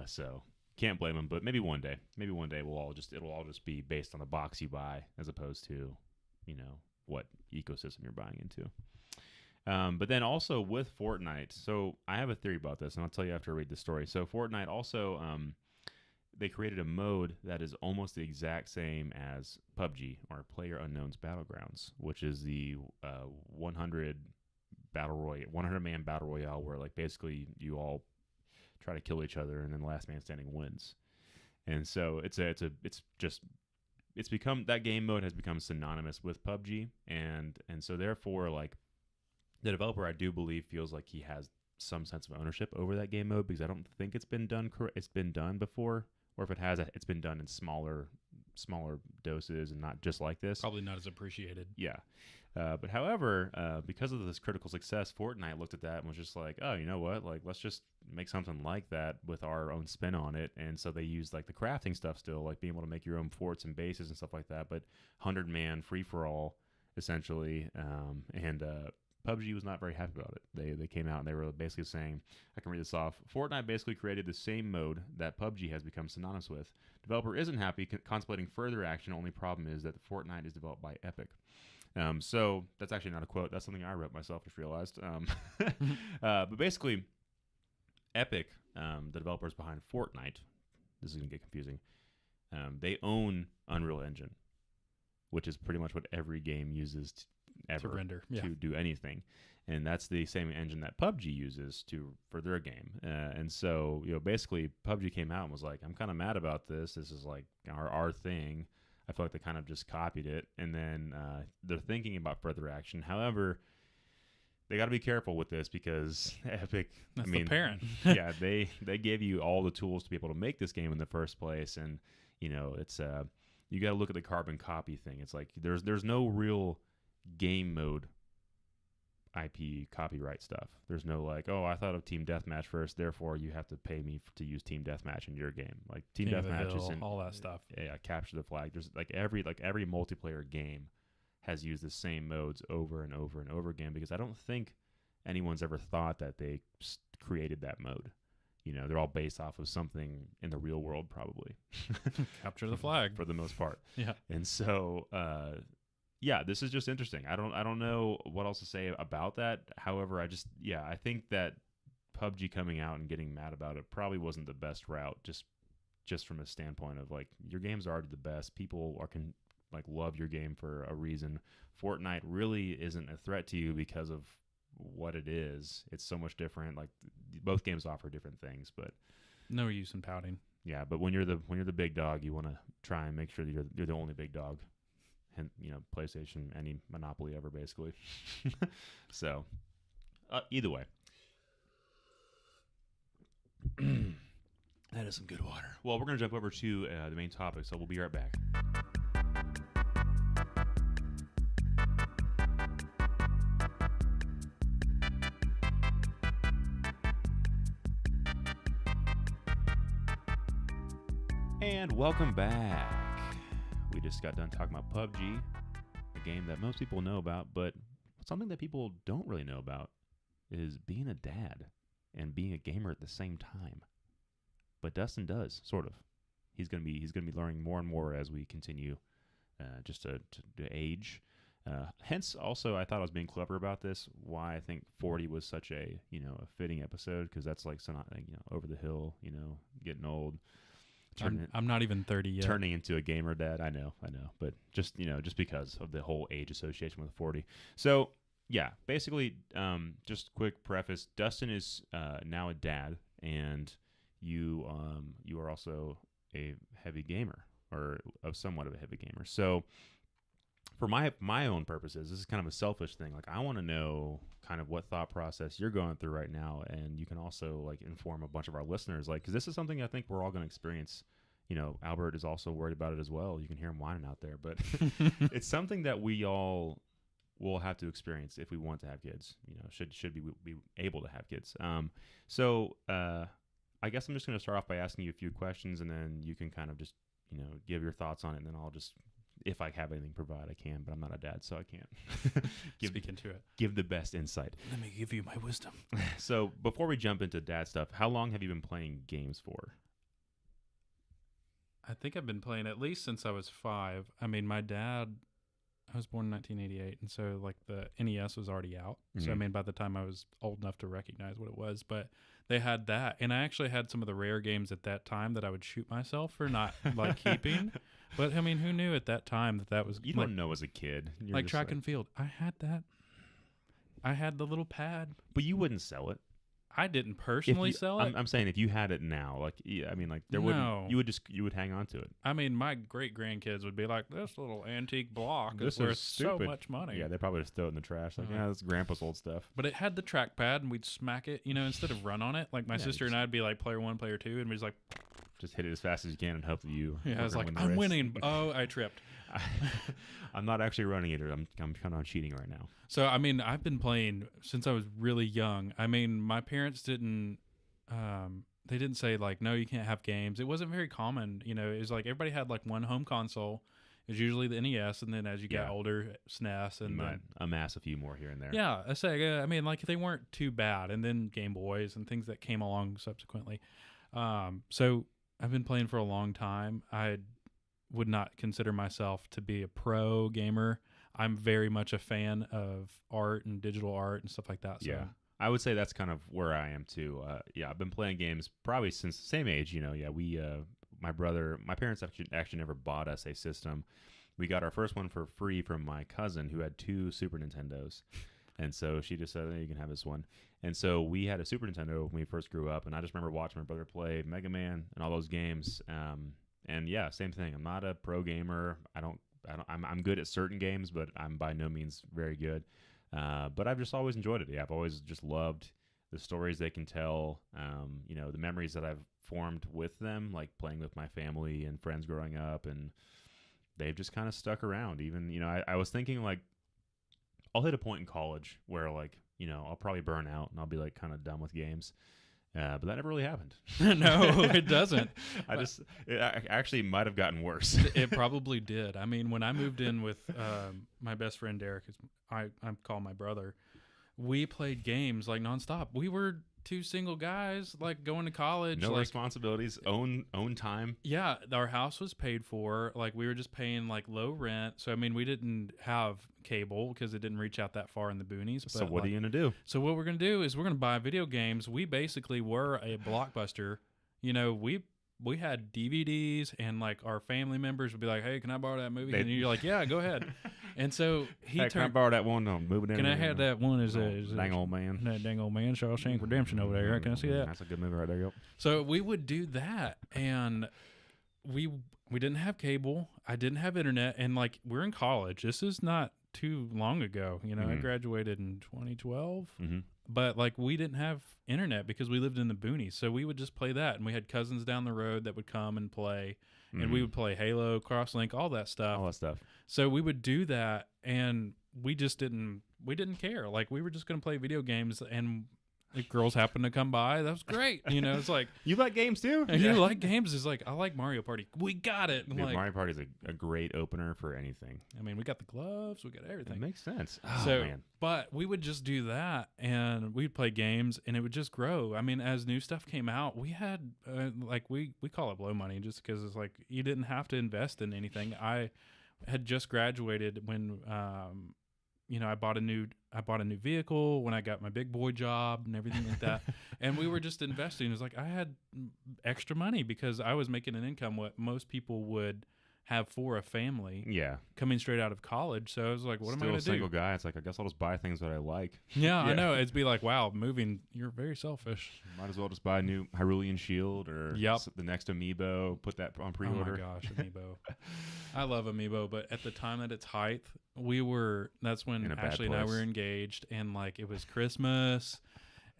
So can't blame them. But maybe one day it'll all just be based on the box you buy, as opposed to what ecosystem you're buying into. But then also with Fortnite, so I have a theory about this, and I'll tell you after I read the story. So Fortnite also, they created a mode that is almost the exact same as PUBG, or PlayerUnknown's Battlegrounds, which is the 100-man battle royale, where like basically you all try to kill each other, and then the last man standing wins. And so it's become, that game mode has become synonymous with PUBG, and so therefore like the developer, I do believe, feels like he has some sense of ownership over that game mode, because I don't think it's been done before, or if it has, it's been done in smaller smaller doses and not just like this. Probably not as appreciated. Yeah. But however, because of this critical success, Fortnite looked at that and was just like, oh, you know what? Like, let's just make something like that with our own spin on it. And so they used like the crafting stuff still, like being able to make your own forts and bases and stuff like that. But 100-man free-for-all, essentially. And PUBG was not very happy about it. They came out and they were basically saying, I can read this off. Fortnite basically created the same mode that PUBG has become synonymous with. Developer isn't happy, contemplating further action. Only problem is that the Fortnite is developed by Epic. So that's actually not a quote. That's something I wrote myself, just realized. But basically, Epic, the developers behind Fortnite, this is going to get confusing, they own Unreal Engine, which is pretty much what every game uses ever to render, to do anything. And that's the same engine that PUBG uses for their game. And so, basically, PUBG came out and was like, I'm kind of mad about this. This is like our thing. I feel like they kind of just copied it, and then they're thinking about further action. However, they got to be careful with this because Epic, that's the parent. Yeah, they gave you all the tools to be able to make this game in the first place, and it's you got to look at the carbon copy thing. It's like there's no real game mode IP copyright stuff. There's no like, oh, I thought of Team Deathmatch first, therefore you have to pay me to use Team Deathmatch in your game. Like Team Deathmatch is in all that stuff. Yeah, capture the flag. There's like every multiplayer game has used the same modes over and over and over again because I don't think anyone's ever thought that they created that mode. They're all based off of something in the real world, probably. Capture the flag for the most part. Yeah, and so. Yeah, this is just interesting. I don't know what else to say about that. However, I think that PUBG coming out and getting mad about it probably wasn't the best route. Just from a standpoint of like your game's already the best. People can love your game for a reason. Fortnite really isn't a threat to you because of what it is. It's so much different. Like both games offer different things, but no use in pouting. Yeah, but when you're the big dog, you want to try and make sure that you're the only big dog. And PlayStation, any monopoly ever, basically. So, either way, that is some good water. Well, we're gonna jump over to the main topic, so we'll be right back. And welcome back. We just got done talking about PUBG, a game that most people know about, but something that people don't really know about is being a dad and being a gamer at the same time. But Dustin does, sort of. He's gonna be learning more and more as we continue just to age. Hence, also, I thought I was being clever about this. Why I think 40 was such a a fitting episode, because that's like over the hill, getting old. I'm not even 30 yet. Turning into a gamer dad, I know, but just because of the whole age association with 40. So yeah, basically, just quick preface: Dustin is now a dad, and you are also a heavy gamer, or somewhat of a heavy gamer. So for my own purposes, this is kind of a selfish thing. Like, I want to know kind of what thought process you're going through right now, and you can also inform a bunch of our listeners, because this is something I think we're all going to experience. Albert is also worried about it as well. You can hear him whining out there, but it's something that we all will have to experience if we want to have kids. Should be able to have kids. So I guess I'm just going to start off by asking you a few questions, and then you can kind of just give your thoughts on it, and then I'll just, if I have anything to provide, I can, but I'm not a dad, so I can't speak into it. Give the best insight. Let me give you my wisdom. So before we jump into dad stuff, how long have you been playing games for? I think I've been playing at least since I was 5. I mean, my dad, I was born in 1988, and so the NES was already out. Mm-hmm. So I mean, by the time I was old enough to recognize what it was, but they had that, and I actually had some of the rare games at that time that I would shoot myself for not keeping. But I mean, who knew at that time that was? You don't know as a kid. You're track and field. I had that. I had the little pad, but you wouldn't sell it. I didn't personally sell it. I'm saying if you had it now, there wouldn't. You would hang on to it. I mean, my great grandkids would be like, "This little antique block is worth so much money." Yeah, they probably just throw it in the trash. That's grandpa's old stuff. But it had the trackpad, and we'd smack it, instead of run on it. Like my sister and I'd be like player 1, player 2, and we'd just just hit it as fast as you can and hope that you. Yeah, I was like, win the I'm race. winning. Oh, I tripped. I'm not actually running either. I'm kind of cheating right now. So, I mean, I've been playing since I was really young. I mean, my parents didn't, they didn't say like, no, you can't have games. It wasn't very common. You know, it was like everybody had like one home console. It was usually the NES, and then as you got older, SNES, and then amass a few more here and there. Yeah, a Sega. I mean, like they weren't too bad, and then Game Boys and things that came along subsequently. So I've been playing for a long time. I would not consider myself to be a pro gamer. I'm very much a fan of art and digital art and stuff like that. So. Yeah, I would say that's kind of where I am too. Yeah, I've been playing games probably since the same age. You know, yeah, my parents actually never bought us a system. We got our first one for free from my cousin who had 2 Super Nintendos. And so she just said, hey, you can have this one. And so we had a Super Nintendo when we first grew up. And I just remember watching my brother play Mega Man and all those games. And yeah, same thing. I'm not a pro gamer. I'm good at certain games, but I'm by no means very good. But I've just always enjoyed it. Yeah, I've always just loved the stories they can tell, you know, the memories that I've formed with them, like playing with my family and friends growing up, and they've just kind of stuck around. Even, you know, I was thinking like I'll hit a point in college where like, you know, I'll probably burn out and I'll be like kind of done with games. But that never really happened. No, it doesn't. It actually might have gotten worse. It probably did. I mean, when I moved in with my best friend Derek, I call my brother, we played games like nonstop. We were 2 single guys, like going to college. No like, responsibilities, own time. Yeah, our house was paid for. Like we were just paying like low rent. So I mean, we didn't have cable because it didn't reach out that far in the boonies. But so what are you gonna do? So what we're gonna do is we're gonna buy video games. We basically were a Blockbuster. You know, we had DVDs, and like our family members would be like, "Hey, can I borrow that movie?" And you're like, "Yeah, go ahead." And so can I borrow that one? No, moving in. Can I have that one? Is dang old man? That dang old man, Shawshank Redemption over there. Can I see that? That's a good movie right there. Yep. So we would do that, and we didn't have cable. I didn't have internet, and like we're in college. This is not too long ago. You know, I graduated in 2012. But like we didn't have internet because we lived in the boonies, so we would just play that, and we had cousins down the road that would come and play, and we would play Halo, Crosslink, all that stuff. So we would do that, and we didn't care. Like we were just gonna play video games, and if girls happened to come by, that was great. You know, it's like you like games too. And you like games? It's like I like Mario Party. We got it. Dude, like, Mario Party is a great opener for anything. I mean, we got the gloves, we got everything. It makes sense. Oh, man. But we would just do that, and we'd play games, and it would just grow. I mean, as new stuff came out, we had like we call it blow money just because it's like you didn't have to invest in anything. I had just graduated when you know, I bought a new vehicle when I got my big boy job and everything like that. And we were just investing. It was like I had extra money because I was making an income what most people would have for a family. Yeah. Coming straight out of college. So I was like, what am I going to do? Still a single guy. It's like, I guess I'll just buy things that I like. Yeah, I know. It'd be like, wow, moving, you're very selfish. Might as well just buy a new Hyrulean Shield or the next Amiibo, put that on pre-order. Oh my gosh, Amiibo. I love Amiibo, but at the time at its height, that's when Ashley and I were engaged, and like it was Christmas.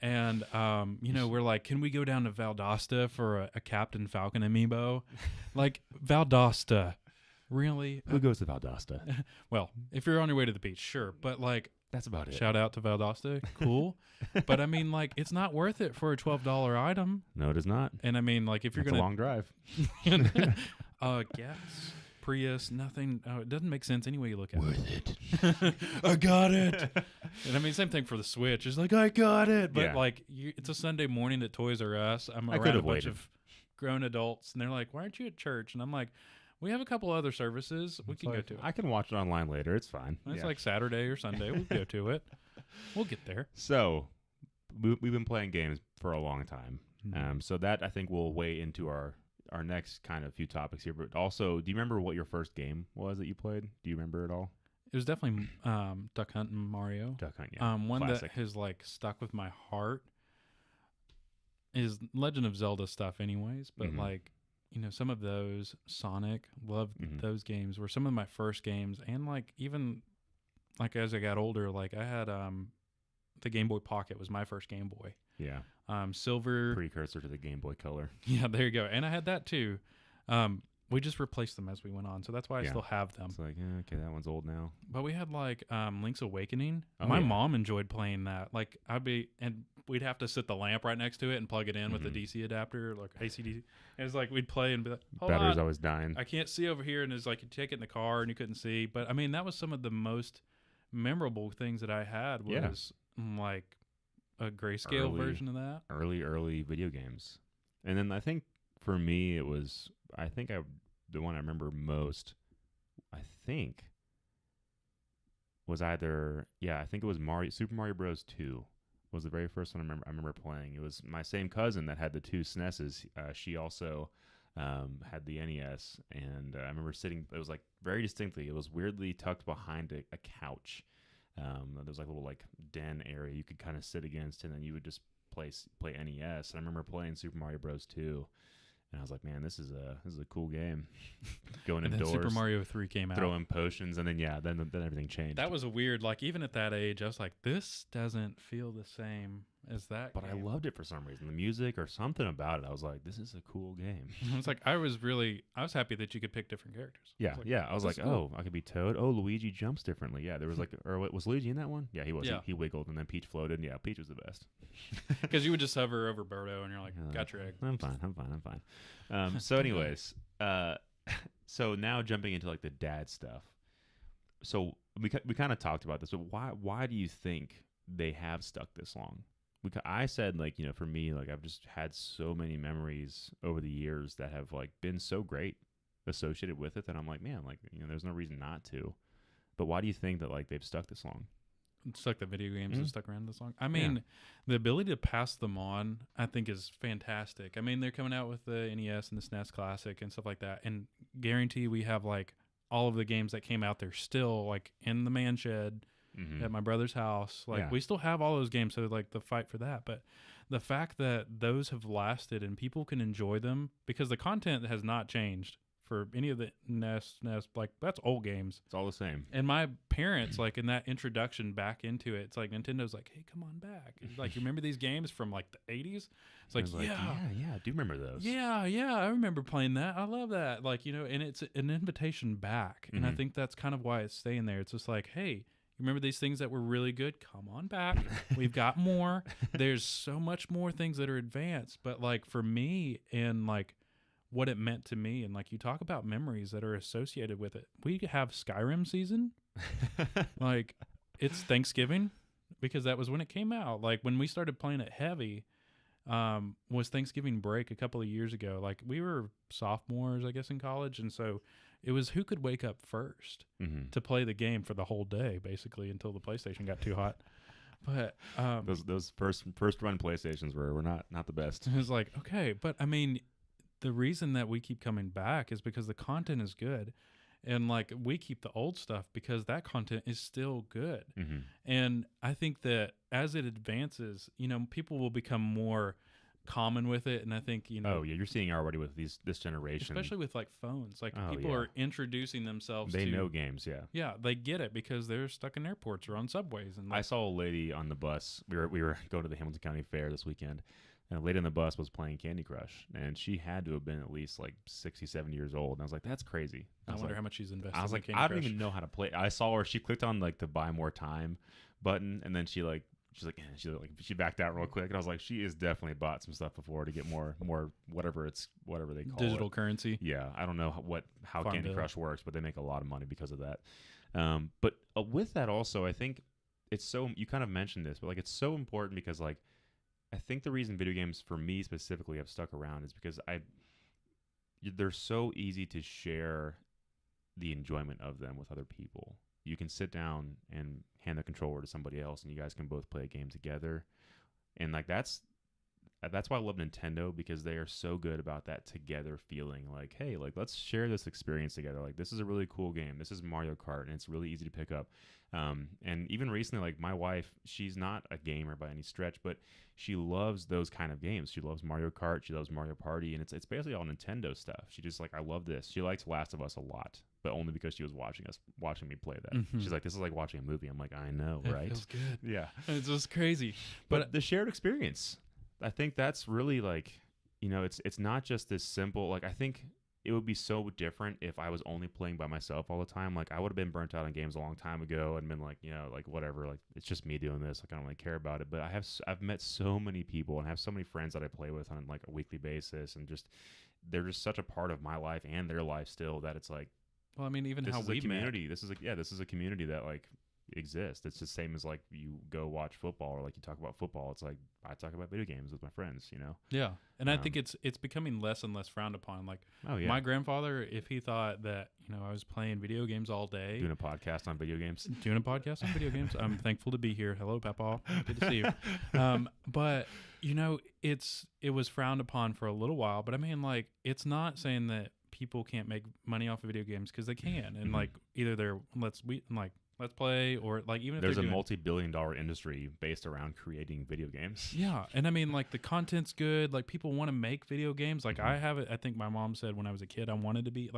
And, you know, we're like, can we go down to Valdosta for a Captain Falcon amiibo? Like, Valdosta. Really? Who goes to Valdosta? Well, if you're on your way to the beach, sure. But, like, that's about it. Shout out to Valdosta. Cool. But, I mean, like, it's not worth it for a $12 item. No, it is not. And, I mean, like, if you're going to. It's a long drive. Gas. Prius, nothing. It doesn't make sense any way you look at Worth it. I got it. And I mean, same thing for the Switch. It's like, I got it. But like, it's a Sunday morning at Toys R Us. I'm around a bunch of grown adults, and they're like, why aren't you at church? And I'm like, we have a couple other services. We can go to it. I can watch it online later. It's fine. It's like Saturday or Sunday. We'll go to it. We'll get there. So we've been playing games for a long time. So that, I think, will weigh into our next kind of few topics here. But also, do you remember what your first game was that you played? Do you remember it all? It was definitely Duck Hunt and Mario. Duck Hunt, yeah. One Classic. That has like stuck with my heart is Legend of Zelda stuff anyways. But like, you know, some of those, Sonic, loved those games, were some of my first games. And like, even like as I got older, like I had the Game Boy Pocket was my first Game Boy. Yeah. Silver. Precursor to the Game Boy Color. Yeah, there you go. And I had that too. We just replaced them as we went on, so that's why I still have them. It's like, okay, that one's old now. But we had like Link's Awakening. Oh, My mom enjoyed playing that. Like we'd have to sit the lamp right next to it and plug it in with the DC adapter, like AC/DC. And it's like we'd play and be like, hold Battery's on, always dying. I can't see over here, and it's like you take it in the car and you couldn't see. But I mean, that was some of the most memorable things that I had was like a grayscale version of that. Early video games. And then I think for me it was the one I remember most was either I think it was Super Mario Bros. 2 was the very first one I remember playing. It was my same cousin that had the 2 SNESs. She also had the NES, and I remember sitting. It was like very distinctly. It was weirdly tucked behind a couch. There was like a little like den area you could kind of sit against, and then you would just play NES. And I remember playing Super Mario Bros. 2. And I was like, man, this is a cool game. Going and indoors. Then Super Mario 3 came out. Throwing potions, and then then everything changed. That was a weird, like even at that age, I was like, this doesn't feel the same as that But game. I loved it for some reason. The music or something about it. I was like, this is a cool game. I was like, I was happy that you could pick different characters. Yeah, I was like, cool. I could be Toad. Oh, Luigi jumps differently. Yeah, there was like, or was Luigi in that one? Yeah, he was. Yeah. He wiggled, and then Peach floated. Yeah, Peach was the best. Because you would just hover over Birdo, and you're like, got your egg. I'm fine. So anyways, so now jumping into like the dad stuff. So we kind of talked about this, but why do you think they have stuck this long? I said, like, for me, like I've just had so many memories over the years that have like been so great associated with it that I'm like, man, like, there's no reason not to. But why do you think that like they've stuck this long? Stuck the video games have stuck around this long. I mean, the ability to pass them on, I think, is fantastic. I mean, they're coming out with the NES and the SNES Classic and stuff like that, and guarantee we have like all of the games that came out there still like in the man shed at my brother's house. Like we still have all those games, so like the fight for that. But the fact that those have lasted and people can enjoy them because the content has not changed for any of the NES, like that's old games. It's all the same. And my parents, like in that introduction back into it, it's like Nintendo's like, hey, come on back. It's like, you remember these games from like the 80s? It's like, yeah, I do remember those. Yeah, I remember playing that. I love that. Like, and it's an invitation back. And I think that's kind of why it's staying there. It's just like, hey, you remember these things that were really good? Come on back. We've got more. There's so much more things that are advanced. But like for me and like what it meant to me, and like you talk about memories that are associated with it. We have Skyrim season. Like it's Thanksgiving because that was when it came out. Like when we started playing it heavy was Thanksgiving break a couple of years ago. Like we were sophomores, I guess, in college. And so it was who could wake up first to play the game for the whole day, basically, until the PlayStation got too hot. But those first run PlayStations were not the best. It was like, okay, but I mean, the reason that we keep coming back is because the content is good. And like we keep the old stuff because that content is still good. And I think that as it advances, people will become more common with it. And I think, oh yeah, you're seeing already with this generation, especially with like phones, like people are introducing themselves. They know games. Yeah, they get it because they're stuck in airports or on subways. And like, I saw a lady on the bus. We were going to the Hamilton County Fair this weekend. And a lady on the bus was playing Candy Crush, and she had to have been at least like 67 years old. And I was like, that's crazy. I wonder how much she's invested. I was like, I don't even know how to play. I saw her. She clicked on like the buy more time button, and then she backed out real quick. And I was like, she is definitely bought some stuff before to get more whatever they call digital currency. Yeah, I don't know how Candy Crush works, but they make a lot of money because of that. But with that also, I think it's so, you kind of mentioned this, but like it's so important because like I think the reason video games for me specifically have stuck around is because they're so easy to share the enjoyment of them with other people. You can sit down and hand the controller to somebody else and you guys can both play a game together. And like that's why I love Nintendo, because they are so good about that together feeling. Like, hey, like let's share this experience together. Like this is a really cool game. This is Mario Kart and it's really easy to pick up. And even recently, like my wife, she's not a gamer by any stretch, but she loves those kind of games. She loves Mario Kart. She loves Mario Party, and it's basically all Nintendo stuff. She just like, I love this. She likes Last of Us a lot, but only because she was watching me play that. Mhm. She's like, this is like watching a movie. I'm like, I know, It right? feels good. Yeah. It's just crazy. But the shared experience, I think that's really like, it's not just this simple, like, I think it would be so different if I was only playing by myself all the time. Like, I would have been burnt out on games a long time ago and been like, like whatever, like it's just me doing this. Like, I don't really care about it. But I've met so many people and have so many friends that I play with on like a weekly basis, and just they're just such a part of my life and their life still, that it's like, well, I mean, even this how is we a community. met. This is a community that like exists. It's the same as like you go watch football, or like you talk about football. It's like I talk about video games with my friends, Yeah, and I think it's becoming less and less frowned upon. Like, Oh yeah. my grandfather, if he thought that I was playing video games all day, Doing a podcast on video games. doing a podcast on video games, I'm thankful to be here. Hello, Papa. Good to see you. But it was frowned upon for a little while. But I mean, like, it's not saying that people can't make money off of video games, because they can, and like either they're let's play, or like even if There's they're a doing, multi-billion-dollar industry based around creating video games. yeah, and I mean, like, the content's good. Like, people want to make video games. Like, I have it. I think my mom said when I was a kid, I wanted to be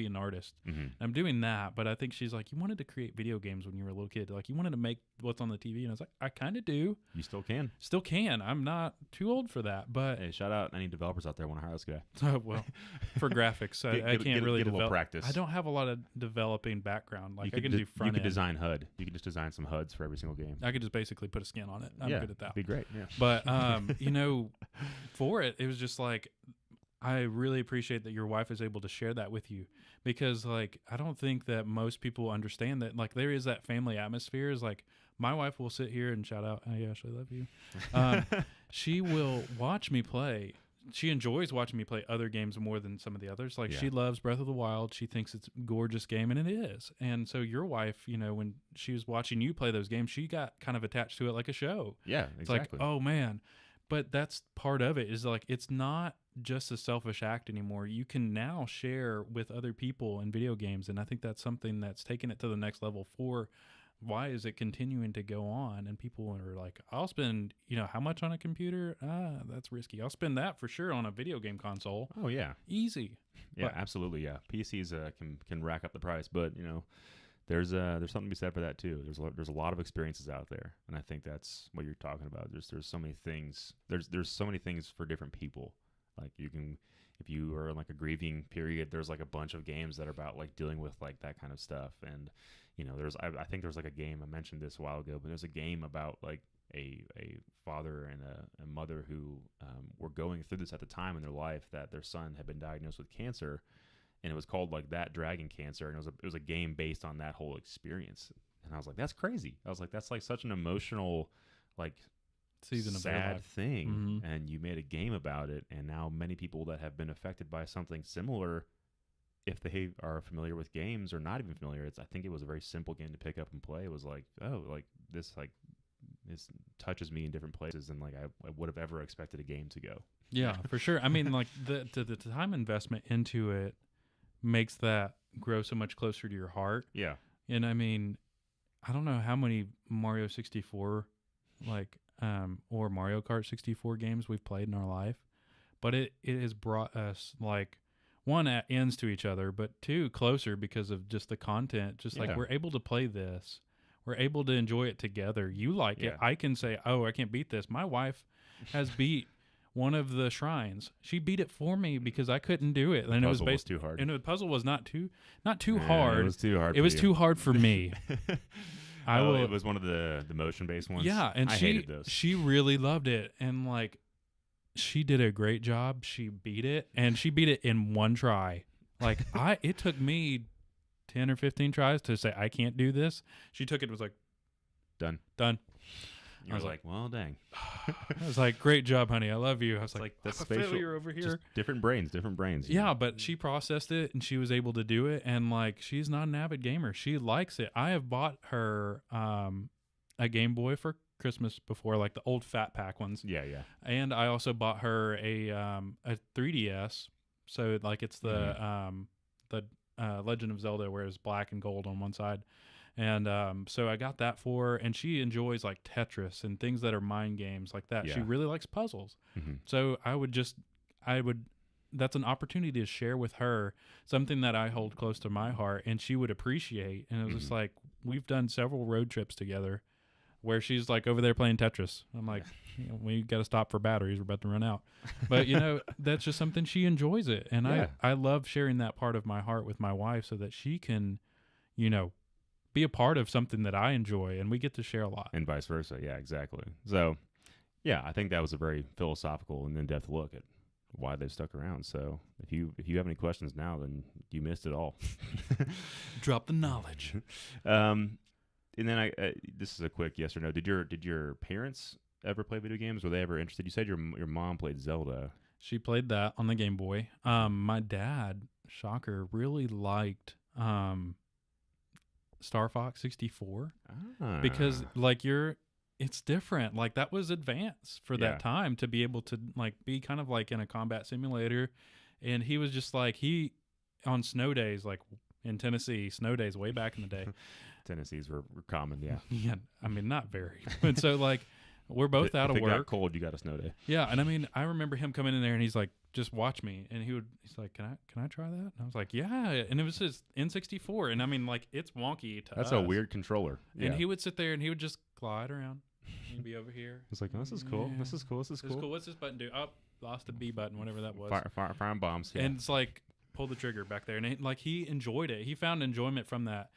an artist. I'm doing that, but I think she's like, you wanted to create video games when you were a little kid. Like, you wanted to make what's on the TV, and I was like, I kind of do. You still can. Still can. I'm not too old for that, but Hey, shout out any developers out there want to hire this guy. well, for graphics, I can't get really a little develop. practice. I don't have a lot of developing background. Like, I can do front You could end. design HUD. You could just design some HUDs for every single game. I could just basically put a skin on it. I'm good at that. Be great. Yeah. But for it was just like, I really appreciate that your wife is able to share that with you, because like, I don't think that most people understand that, like, there is that family atmosphere. Is like, my wife will sit here and shout out, "Hey, Ashley, I love you." She will watch me play. She enjoys watching me play other games more than some of the others. Like, she loves Breath of the Wild. She thinks it's a gorgeous game, and it is. And so your wife, when she was watching you play those games, she got kind of attached to it like a show. Yeah, It's exactly. like, oh man. But that's part of it, is like, it's not just a selfish act anymore. You can now share with other people in video games. And I think that's something that's taken it to the next level for why is it continuing to go on? And people are like, I'll spend, how much on a computer? That's risky. I'll spend that for sure on a video game console. Oh yeah. Easy. Yeah, But- absolutely. Yeah, PCs can rack up the price, but there's something to be said for that too. There's a lot of experiences out there, and I think that's what you're talking about. There's so many things. There's so many things for different people. Like, you can, if you are in like a grieving period, there's like a bunch of games that are about like dealing with like that kind of stuff. And I think there's like a game, I mentioned this a while ago, but there's a game about like a father and a mother who were going through this at the time in their life, that their son had been diagnosed with cancer, and it was called like That Dragon Cancer, and it was a game based on that whole experience. And I was like, that's crazy. I was like, that's like such an emotional, like, Season of their sad life. thing, and you made a game about it, and now many people that have been affected by something similar, if they are familiar with games or not even familiar, I think it was a very simple game to pick up and play. It was like, oh, like this touches me in different places than like I would have ever expected a game to go. Yeah, for sure. I mean, like, the time investment into it makes that grow so much closer to your heart. Yeah. And I mean, I don't know how many Mario 64 or Mario Kart 64 games we've played in our life, but it has brought us, like, one, at ends to each other, but two, closer because of just the content. Just like, we're able to play this, we're able to enjoy it together. You like it. I can say, oh, I can't beat this. My wife has beat one of the shrines. She beat it for me because I couldn't do it. And it was based too hard. And the puzzle was not too hard. It was too hard. It was too hard for me. It was one of the motion-based ones. Yeah, and I hated those. She really loved it, and like, she did a great job. She beat it, and she beat it in one try. Like, it took me 10 or 15 tries to say I can't do this. She took it and was like, done. I was like, well, dang. I was like, great job, honey. I love you. I was like, that's a failure over here. Just different brains. Yeah, but she processed it and she was able to do it. And like, she's not an avid gamer. She likes it. I have bought her a Game Boy for Christmas before, like the old fat pack ones. Yeah. And I also bought her a 3DS. So like, it's the Legend of Zelda, where it's black and gold on one side. And so I got that for her, and she enjoys like Tetris and things that are mind games like that. Yeah. She really likes puzzles. Mm-hmm. So I would that's an opportunity to share with her something that I hold close to my heart and she would appreciate. And it was just like, we've done several road trips together where she's like over there playing Tetris. I'm like, we got to stop for batteries. We're about to run out. But, that's just something she enjoys it. And I love sharing that part of my heart with my wife so that she can, be a part of something that I enjoy, and we get to share a lot. And vice versa. Yeah, exactly. So, yeah, I think that was a very philosophical and in-depth look at why they've stuck around. So if you have any questions now, then you missed it all. Drop the knowledge. And then this is a quick yes or no. Did your parents ever play video games? Were they ever interested? You said your mom played Zelda. She played that on the Game Boy. My dad, shocker, really liked Star Fox 64 because it's different. Like that was advanced for that time to be able to like be kind of like in a combat simulator. And he was just like, on snow days, like in Tennessee, snow days way back in the day. Tennessee's were common. Yeah. Yeah. I mean, not very. And so like, we're both out of work. If it got cold, you got a snow day. Yeah, and I mean, I remember him coming in there and he's like, "Just watch me," and he's like, "Can I try that?" And I was like, "Yeah," and it was his N64, and I mean, like, it's wonky to us. That's a weird controller. And he would sit there and he would just glide around. He'd be over here. It's like, oh, this is cool. This is cool. This is cool. What's this button do? Oh, lost the B button, whatever that was. Firing bombs. Yeah. And it's like, pull the trigger back there, and he enjoyed it. He found enjoyment from that,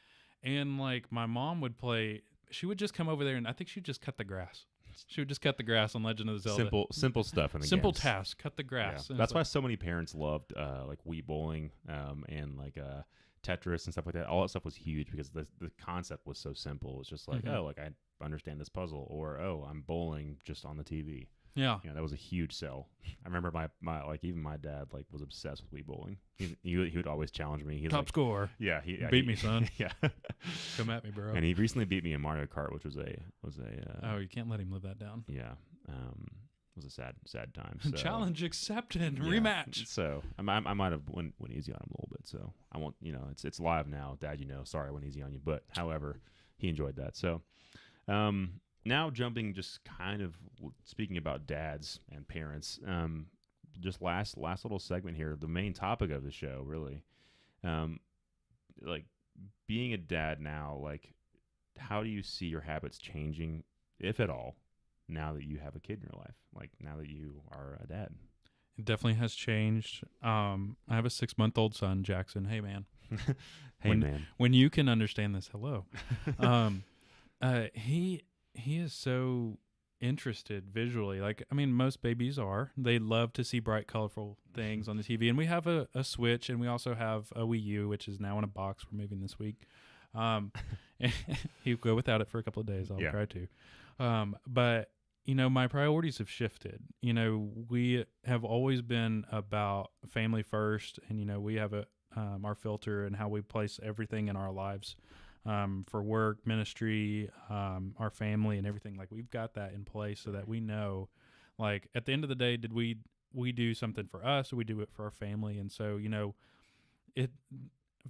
and like my mom would play. She would just come over there, and I think she'd just cut the grass. She would just cut the grass on Legend of Zelda. Simple stuff in the simple games. task, cut the grass. Yeah. That's why so many parents loved like Wii Bowling and like Tetris and stuff like that. All that stuff was huge because the concept was so simple. It's just like, oh, like I understand this puzzle, or oh, I'm bowling just on the TV. Yeah, that was a huge sell. I remember my like even my dad like was obsessed with Wii Bowling. He would always challenge me. He's top like, score. Yeah, beat me, son. Yeah, come at me, bro. And he recently beat me in Mario Kart, which was a. Oh, you can't let him live that down. Yeah, it was a sad time. So. Challenge accepted. Yeah. Rematch. So I might have went easy on him a little bit. So I won't. It's live now, Dad. Sorry I went easy on you, but however, he enjoyed that. So. Now jumping, just kind of speaking about dads and parents. Just last little segment here. The main topic of the show, really, like being a dad now. Like, how do you see your habits changing, if at all, now that you have a kid in your life? Like now that you are a dad. It definitely has changed. I have a 6-month-old son, Jackson. Hey, man. Man. When you can understand this, hello. He is so interested visually. Like, I mean, most babies are. They love to see bright, colorful things on the TV. And we have a Switch, and we also have a Wii U, which is now in a box. We're moving this week. He'll go without it for a couple of days. I'll try to. But, my priorities have shifted. We have always been about family first, and, we have our filter and how we place everything in our lives. For work, ministry, our family, and everything. Like, we've got that in place so that we know, like, at the end of the day, did we do something for us, or we do it for our family? And so,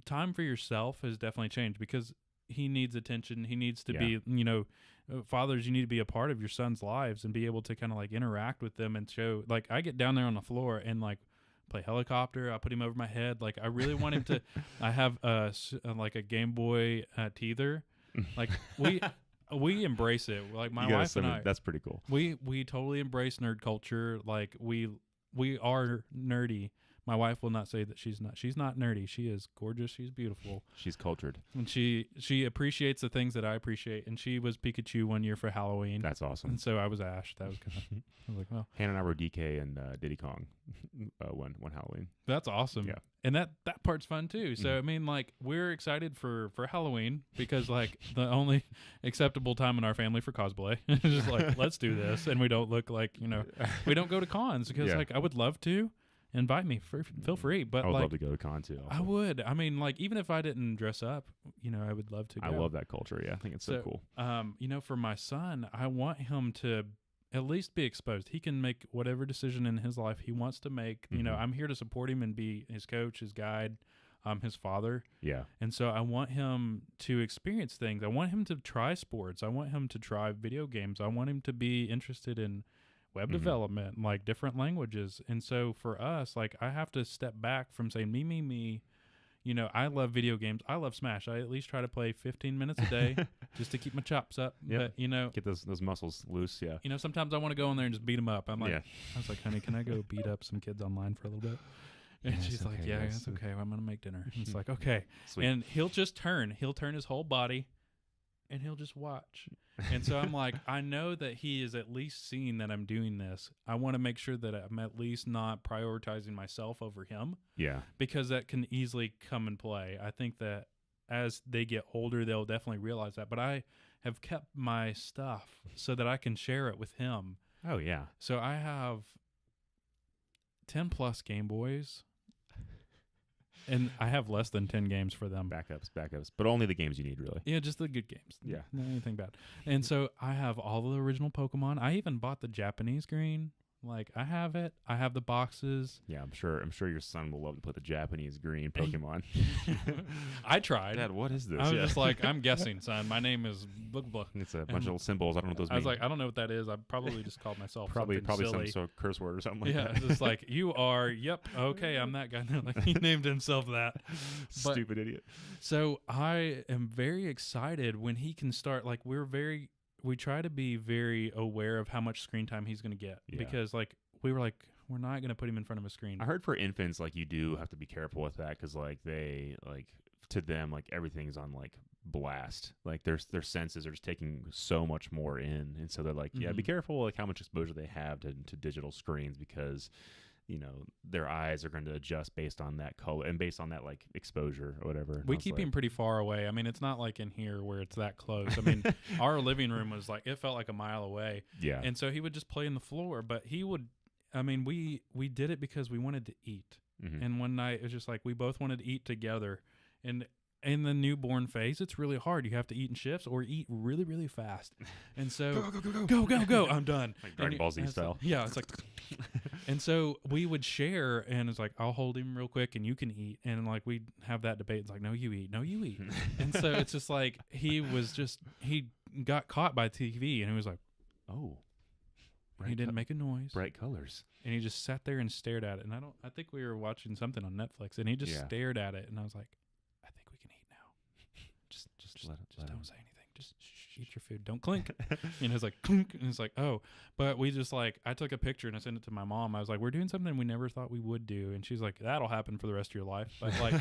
time for yourself has definitely changed because he needs attention. He needs to be, fathers, you need to be a part of your son's lives and be able to kind of like interact with them and show. Like, I get down there on the floor and like play helicopter. I put him over my head. Like, I really want him to. I have like a Game Boy teether. Like, we embrace it. Like, my wife and I. That's pretty cool. We totally embrace nerd culture. Like, we are nerdy. My wife will not say that she's not. She's not nerdy. She is gorgeous. She's beautiful. She's cultured. And she appreciates the things that I appreciate. And she was Pikachu one year for Halloween. That's awesome. And so I was Ash. That was kind of. I was like, well. Hannah and I were DK and Diddy Kong one Halloween. That's awesome. Yeah. And that part's fun too. So I mean, like, we're excited for Halloween because like the only acceptable time in our family for cosplay is just like, let's do this, and we don't look like we don't go to cons because like I would love to. Invite me. Feel free. But I would love to go to con too. Also. I would. I mean, like, even if I didn't dress up, I would love to go. I love that culture. Yeah, I think it's so cool. For my son, I want him to at least be exposed. He can make whatever decision in his life he wants to make. I'm here to support him and be his coach, his guide, his father. Yeah. And so I want him to experience things. I want him to try sports. I want him to try video games. I want him to be interested in web development, like different languages. And so for us, like I have to step back from saying me. You know, I love video games. I love Smash. I at least try to play 15 minutes a day just to keep my chops up. Yep. But, you know, Get those muscles loose. Yeah. you know, sometimes I want to go in there and just beat them up. I'm like, Yeah. I was like, honey, can I go beat up some kids online for a little bit? And Yeah, she's it's like, okay, yeah, yes. it's okay. I'm going to make dinner. And it's like, okay. Sweet. And he'll just turn. He'll turn his whole body and he'll just watch. And so I'm like, I know that he is at least seeing that I'm doing this. I want to make sure that I'm at least not prioritizing myself over him, Yeah. because that can easily come and play. I think that as they get older, they'll definitely realize that. But I have kept my stuff so that I can share it with him. Oh yeah. So I have 10 plus Game Boys, and I have less than 10 games for them. Backups, but only the games you need, really. Yeah, just the good games. Yeah. Not anything bad. And so I have all the original Pokemon. I even bought the Japanese green. Like, I have it. I have the boxes. Yeah, I'm sure your son will love to put the Japanese green Pokemon. I tried. Dad, what is this? I was just like, I'm guessing, son. My name is blah, blah. It's a bunch of little symbols. I don't know what those I mean. was like, I don't know what that is. I probably just called myself probably something silly. some sort of curse word or something like Yeah, that. it's just like, you are, yep, okay, I'm that guy. No, like, he named himself that. But- Stupid idiot. So I am very excited when he can start. Like, we try to be very aware of how much screen time he's going to get. Yeah. Because, like, we were like, we're not going to put him in front of a screen. I heard for infants, like, you do have to be careful with that because, like, they, like, to them, like, everything's on, like, blast. Like, their senses are just taking so much more in. And so they're like, yeah, be careful, like, how much exposure they have to digital screens because, you know, their eyes are going to adjust based on that color and based on that, like, exposure or whatever. And We keep him pretty far away. I mean, it's not like in here where it's that close. I mean, our living room was like, it felt like a mile away. Yeah. And so he would just play on the floor, but he would, I mean, we did it because we wanted to eat. And one night it was just like we both wanted to eat together. And in the newborn phase, it's really hard. You have to eat in shifts or eat really, really fast. And so go. I'm done. Like Dragon Ball Z style. Yeah, it's like. And so we would share, and it's like, I'll hold him real quick, and you can eat. And like we'd have that debate. It's like, no, you eat. And so it's just like he got caught by TV, and he was like, oh. He didn't make a noise. Bright colors. And he just sat there and stared at it. And I think we were watching something on Netflix, and he just stared at it. And I was like, I think we can eat now. Just Don't say anything. Just eat your food. Don't clink. And it's like, clink. And it's like, oh. But we just like, I took a picture and I sent it to my mom. I was like, we're doing something we never thought we would do. And she's like, that'll happen for the rest of your life. But like,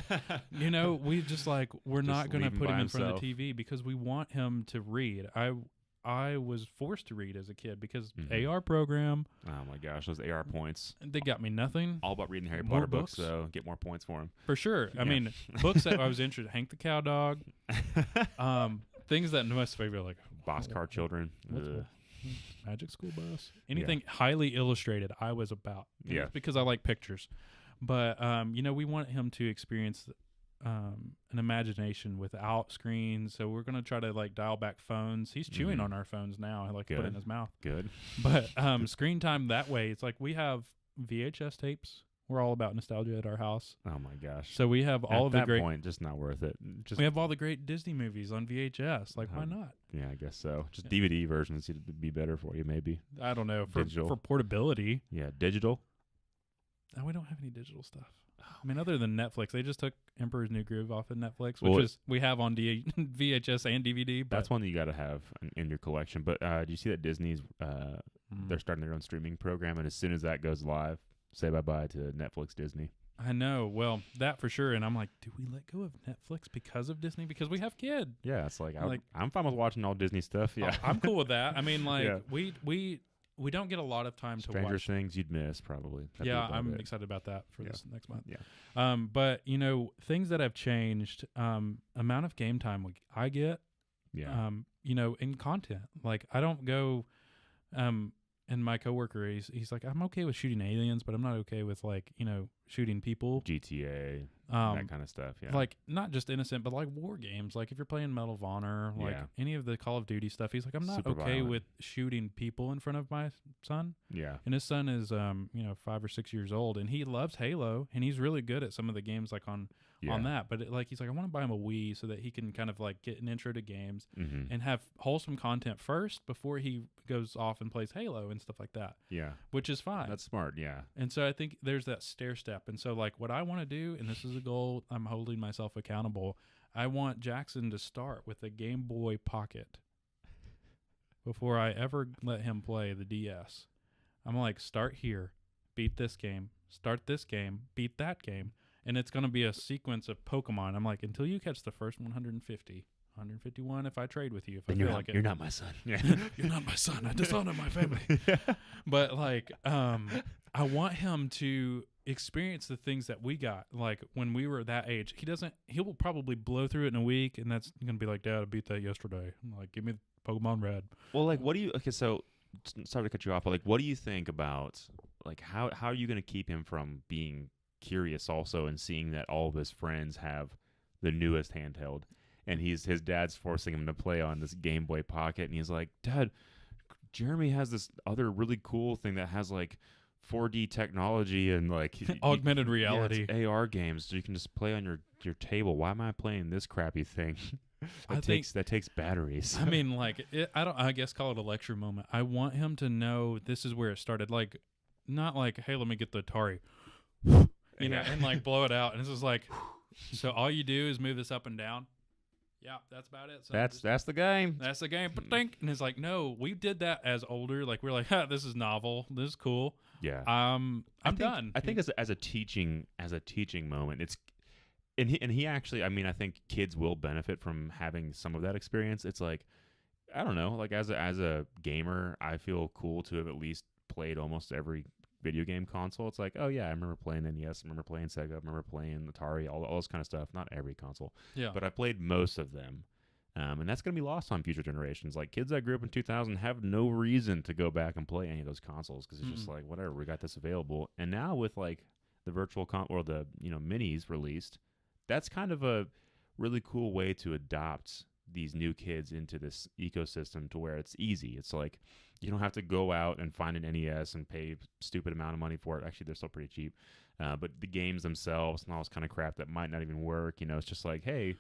you know, we just like, we're not going to put him in front of the TV because we want him to read. I was forced to read as a kid because AR program. Oh my gosh, those AR points. They got me nothing. All about reading Harry More Potter books, books. so get more points for them. For sure. I mean, books that I was interested. Hank the Cow Dog. Things that most favorite, like Boxcar Children. Magic School Bus. Anything highly illustrated, I was about. Yeah. It's because I like pictures. But you know, we want him to experience an imagination without screens. So we're gonna try to like dial back phones. He's chewing on our phones now. I like to put it in his mouth. Good. But screen time that way, it's like we have VHS tapes. We're all about nostalgia at our house. Oh my gosh. So we have all of the At that great. point, just not worth it. We have all the great Disney movies on VHS. Like, why not? Yeah, I guess so. Just DVD versions would be better for you, maybe. I don't know Digital. for portability. Yeah, digital. No, we don't have any digital stuff. I mean, other than Netflix, they just took Emperor's New Groove off of Netflix, which we have on VHS and DVD. But that's one that you got to have in your collection. But do you see that Disney's they're starting their own streaming program, and as soon as that goes live, say bye-bye to Netflix, Disney. I know. Well, that for sure. And I'm like, do we let go of Netflix because of Disney? Because we have kids. Yeah, it's like, I'm fine with watching all Disney stuff. Yeah, I'm cool with that. I mean, like we don't get a lot to Stranger watch. Things you'd miss probably. That'd I'm excited about that for this next month. Yeah. But you know, things that have changed, amount of game time I get. Yeah. You know, in content. Like I don't go and my coworker, he's like, I'm okay with shooting aliens, but I'm not okay with like, you know, shooting people. GTA, that kind of stuff. Yeah. Like not just innocent, but like war games. Like if you're playing Medal of Honor, like any of the Call of Duty stuff, he's like, I'm not Super okay violent. with shooting people in front of my son. Yeah. And his son is 5 or 6 years old, and he loves Halo, and he's really good at some of the games like on that. But he's like, I want to buy him a Wii so that he can kind of like get an intro to games and have wholesome content first before he goes off and plays Halo and stuff like that. Yeah. Which is fine. That's smart. Yeah. And so I think there's that stair step. And so like what I want to do, and this is a goal, I'm holding myself accountable. I want Jackson to start with a Game Boy Pocket before I ever let him play the DS. I'm like, start here, beat this game, start this game, beat that game. And it's going to be a sequence of Pokemon. I'm like, until you catch the first 150, 151 if I trade with you. If I feel like it. You're not my son. Yeah. You're not my son. I dishonor my family. But like, I want him to experience the things that we got. Like when we were that age, he will probably blow through it in a week. And that's going to be like, Dad, I beat that yesterday. I'm like, give me the Pokemon Red. Well, like, so sorry to cut you off, but like, what do you think about, like, how are you going to keep him from being curious also and seeing that all of his friends have the newest handheld and his dad's forcing him to play on this Game Boy Pocket, and he's like, Dad, Jeremy has this other really cool thing that has like 4D technology and like augmented reality, it's AR games, so you can just play on your table. Why am I playing this crappy thing? that takes batteries. I mean, like I guess call it a lecture moment. I want him to know this is where it started. Like not like, hey, let me get the Atari. And like blow it out. And this is like, so all you do is move this up and down. Yeah, that's about it. So that's the game. That's the game. And it's like, no, we did that as older. Like we're like, this is novel. This is cool. Yeah. I'm done. I think as a teaching moment, it's and he actually, I mean, I think kids will benefit from having some of that experience. It's like, I don't know, like as a gamer, I feel cool to have at least played almost every video game console. It's like, oh yeah, I remember playing NES, I remember playing Sega, I remember playing Atari, all this kind of stuff. Not every console, but I played most of them, and that's going to be lost on future generations. Like kids that grew up in 2000 have no reason to go back and play any of those consoles because it's just like, whatever, we got this available. And now with like the virtual or the minis released, that's kind of a really cool way to adopt these new kids into this ecosystem to where it's easy. It's like you don't have to go out and find an NES and pay stupid amount of money for it. Actually, they're still pretty cheap. But the games themselves and all this kind of crap that might not even work, it's just like, hey,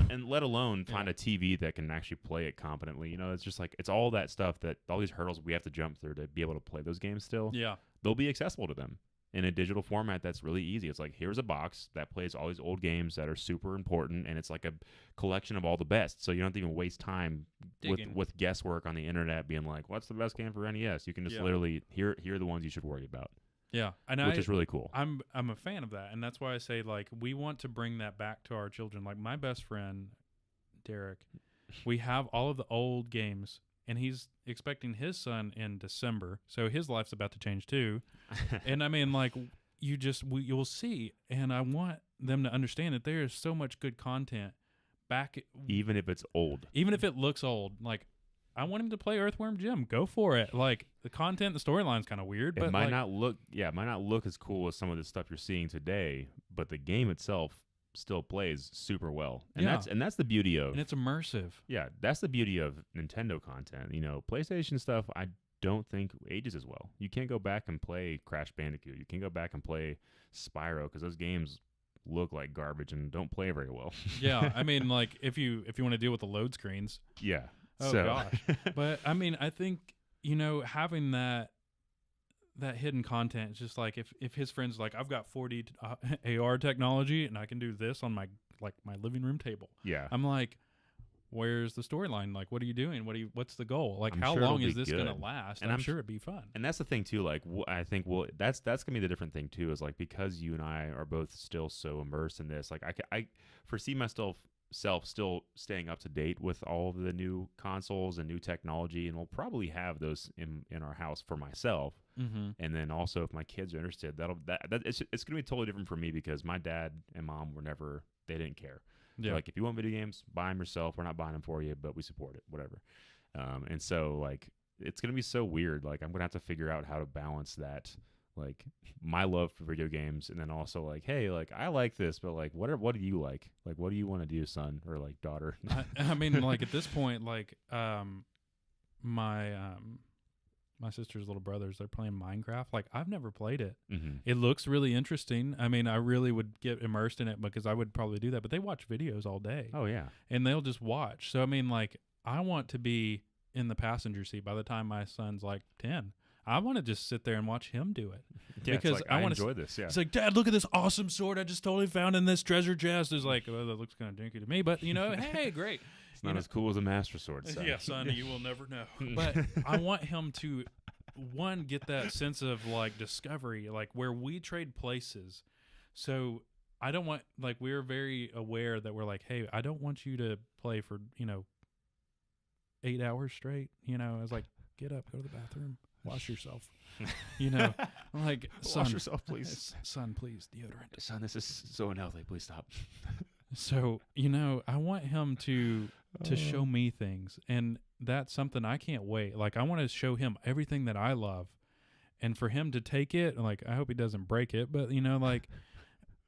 and let alone find a TV that can actually play it competently. It's just like, it's all that stuff, that all these hurdles we have to jump through to be able to play those games still. Yeah. They'll be accessible to them in a digital format that's really easy. It's like, here's a box that plays all these old games that are super important, and it's like a collection of all the best. So you don't have to even waste time with guesswork on the internet being like, what's the best game for NES? You can just literally, here are the ones you should worry about. Yeah. Which is really cool. I'm a fan of that, and that's why I say, like, we want to bring that back to our children. Like, my best friend, Derek, we have all of the old games, and he's expecting his son in December, so his life's about to change too. And I mean, like, you'll see, and I want them to understand that there is so much good content back, even if it's old, even if it looks old. Like, I want him to play Earthworm Jim. Go for it. Like, the content, the storyline's kind of weird, but it might not look as cool as some of the stuff you're seeing today, but the game itself still plays super well. And that's the beauty of, and it's immersive. Yeah, that's the beauty of Nintendo content. PlayStation stuff, I don't think ages as well. You can't go back and play Crash Bandicoot. You can't go back and play Spyro because those games look like garbage and don't play very well. Yeah, I mean, like, if you want to deal with the load screens. Yeah. Oh gosh. But I mean, I think having that hidden content is just like, if his friends like, I've got 4D AR technology and I can do this on my living room table. Yeah. I'm like, where's the storyline? Like, what are you doing? What's the goal? Like, how sure long is this going to last? And I'm sure it'd be fun. And that's the thing too. Like, I think that's going to be the different thing too, is like, because you and I are both still so immersed in this, like I foresee myself still staying up to date with all of the new consoles and new technology, and we'll probably have those in our house for myself. Mm-hmm. And then also, if my kids are interested, it's gonna be totally different for me, because my dad and mom they didn't care. Yeah. Like, if you want video games, buy them yourself. We're not buying them for you, but we support it, whatever. And so, like, it's gonna be so weird. Like, I'm gonna have to figure out how to balance that like my love for video games, and then also like, hey, like I like this, but like what do you like? Like what do you want to do, son or like daughter? I mean, like at this point, like my my sister's little brothers, they're playing Minecraft. Like I've never played it. Mm-hmm. It looks really interesting. I mean, I really would get immersed in it because I would probably do that. But they watch videos all day. Oh yeah, and they'll just watch. So I mean, like I want to be in the passenger seat by the time my son's like 10. I want to just sit there and watch him do it. yeah, because I want to enjoy this. Yeah, It's like, Dad, look at this awesome sword I just totally found in this treasure chest. It's like, oh, that looks kind of dinky to me, but hey, great. It's not as cool as a Master Sword. Son. Yeah, son, you will never know. But I want him to, one, get that sense of like discovery, like where we trade places. So I don't want, like, we're very aware that we're like, hey, I don't want you to play for 8 hours straight. I was like, get up, go to the bathroom. Wash yourself. I'm like, son, wash yourself, please. Son, please, deodorant. Son, this is so unhealthy. Please stop. So, I want him to show me things. And that's something I can't wait. Like, I want to show him everything that I love. And for him to take it, like, I hope he doesn't break it. But, like,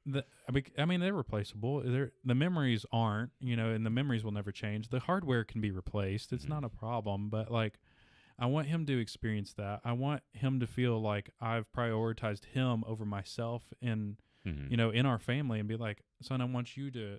they're replaceable. The memories aren't, and the memories will never change. The hardware can be replaced. It's not a problem. But, like, I want him to experience that. I want him to feel like I've prioritized him over myself in our family, and be like, son, I want you to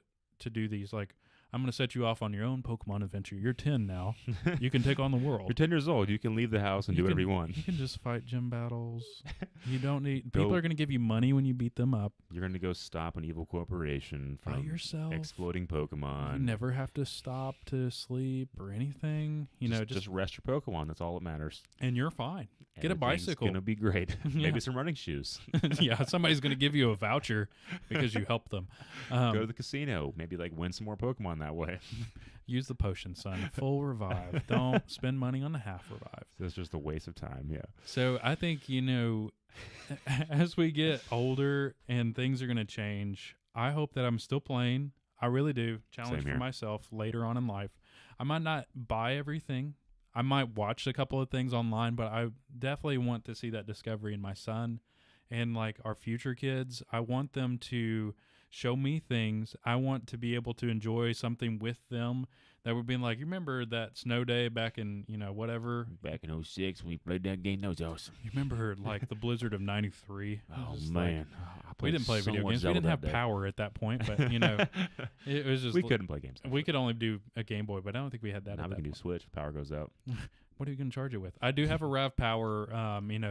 do these. Like, I'm going to set you off on your own Pokemon adventure. You're 10 now. You can take on the world. You're 10 years old. You can leave the house and do whatever you want. You can just fight gym battles. You don't need... People are going to give you money when you beat them up. You're going to go stop an evil corporation from by yourself. Exploding Pokemon. You never have to stop to sleep or anything. Just rest your Pokemon. That's all that matters. And you're fine. Get a bicycle. It's going to be great. Maybe some running shoes. Yeah, somebody's going to give you a voucher because you helped them. Go to the casino. Maybe like win some more Pokemon that way. Use the potion, son. Full revive. Don't spend money on the half revive. That's just a waste of time, yeah. So I think, as we get older and things are going to change, I hope that I'm still playing. I really do. Challenge for myself later on in life. I might not buy everything. I might watch a couple of things online, but I definitely want to see that discovery in my son and like our future kids. I want them to show me things. I want to be able to enjoy something with them that would be like, you remember that snow day back in, whatever? Back in 06 when we played that game, that was awesome. You remember like the blizzard of 93? Oh, man. We didn't play video games. We didn't have power at that point, but, it was just... We couldn't play games. We could only do a Game Boy, but I don't think we had that. Now we can do Switch if power goes out. What are you going to charge it with? I do have a RAV Power,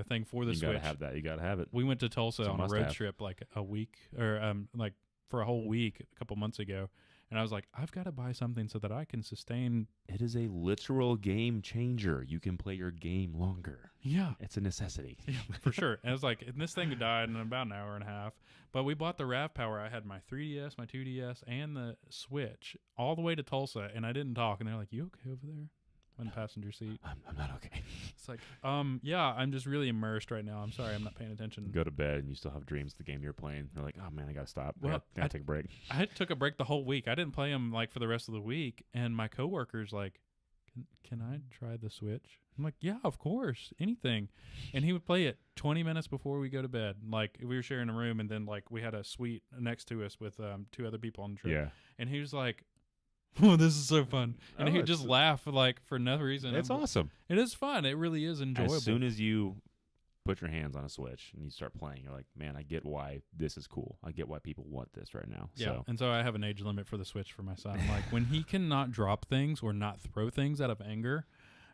thing for the Switch. You got to have that. You got to have it. We went to Tulsa on a road trip like a week, or like for a whole week a couple months ago. And I was like, I've got to buy something so that I can sustain. It is a literal game changer. You can play your game longer. Yeah. It's a necessity. Yeah, for sure. And I was like, and this thing died in about an hour and a half. But we bought the RAV Power. I had my 3DS, my 2DS, and the Switch all the way to Tulsa. And I didn't talk. And they're like, you okay over there? In the passenger seat. I'm not okay. It's like, yeah, I'm just really immersed right now. I'm sorry, I'm not paying attention. Go to bed and you still have dreams of the game you're playing. You're like, oh man, I gotta stop. Well, I gotta take a break. I took a break the whole week. I didn't play them like for the rest of the week. And my coworker's like, can I try the Switch? I'm like, yeah, of course, anything. And he would play it 20 minutes before we go to bed. Like we were sharing a room, and then like we had a suite next to us with 2 other people on the trip. Yeah. And he was like, oh, this is so fun. And he would just laugh like for no reason. It's awesome. It is fun. It really is enjoyable. As soon as you put your hands on a Switch and you start playing, you're like, man, I get why this is cool. I get why people want this right now. Yeah. So. And so I have an age limit for the Switch for my son. Like when he cannot drop things or not throw things out of anger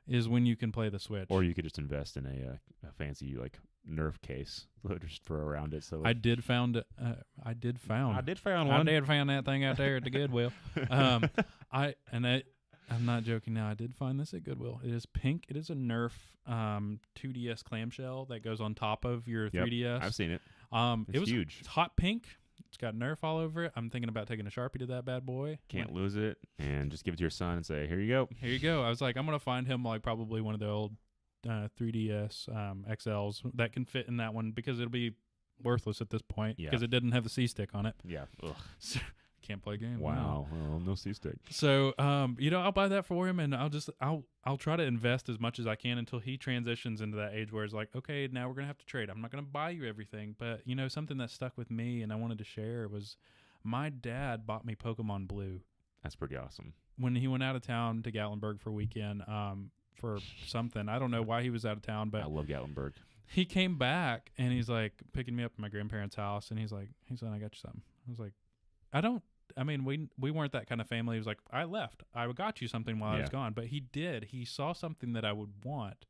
is when you can play the Switch. Or you could just invest in a fancy like Nerf case, just throw around it. So I did found one. I did find that thing out there at the Goodwill. I'm not joking now. I did find this at Goodwill. It is pink. It is a Nerf 2DS clamshell that goes on top of your 3DS. I've seen it. It's huge. It's hot pink. It's got Nerf all over it. I'm thinking about taking a Sharpie to that bad boy. Can't lose it, and just give it to your son and say, here you go. Here you go. I was like, I'm going to find him like probably one of the old 3DS XLs that can fit in that one because it'll be worthless at this point because it didn't have the C-stick on it. Yeah. Ugh. So, can't play games. Wow. Well, no C-stick. So, I'll buy that for him, and I'll try to invest as much as I can until he transitions into that age where it's like, okay, now we're gonna have to trade. I'm not gonna buy you everything, but something that stuck with me and I wanted to share was my dad bought me Pokemon Blue. That's pretty awesome. When he went out of town to Gatlinburg for a weekend, for something. I don't know why he was out of town, but I love Gatlinburg. he came back and he's like picking me up at my grandparents' house, and he's like, "Hey son, I got you something." I was like, we weren't that kind of family. He was like, "I left. I got you something while I was gone." But he did. He saw something that I would want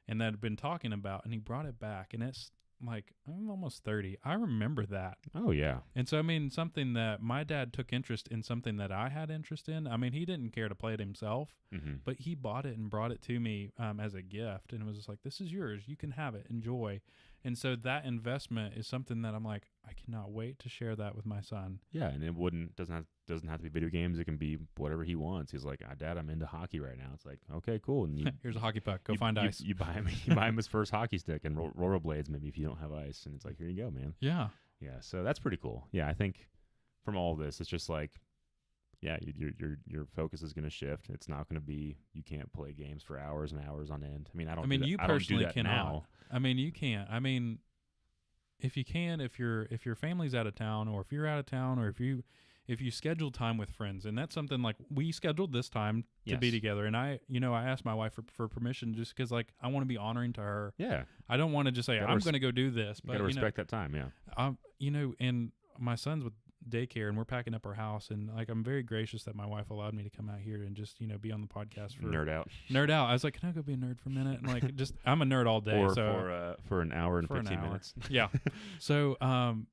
and that I'd been talking about, and he brought it back. And it's like, I'm almost 30. I remember that. Oh, yeah. And so, something that my dad took interest in, something that I had interest in. He didn't care to play it himself, but he bought it and brought it to me as a gift. And it was just like, this is yours. You can have it. Enjoy. And so that investment is something that I'm like, I cannot wait to share that with my son. Yeah, and it doesn't have to be video games. It can be whatever he wants. He's like, Dad, I'm into hockey right now. It's like, okay, cool. And here's a hockey puck. Go find ice. You buy him his first hockey stick and rollerblades maybe if you don't have ice. And it's like, here you go, man. Yeah. Yeah, so that's pretty cool. Yeah, I think from all of this, it's just like, yeah, your focus is going to shift. It's not going to be you can't play games for hours and hours on end. You personally cannot. Now. You can't. If you can, if your family's out of town, or if you're out of town, or if you schedule time with friends, and that's something like we scheduled this time to be together, and I asked my wife for permission just because like I want to be honoring to her. Yeah, I don't want to just say I'm going to go do this, but gotta respect that time. Yeah, and my son's with daycare, and we're packing up our house, and like I'm very gracious that my wife allowed me to come out here and just be on the podcast for nerd out. I was like, can I go be a nerd for a minute? And like just I'm a nerd all day, or so for an hour and 15 minutes. Yeah. So I'm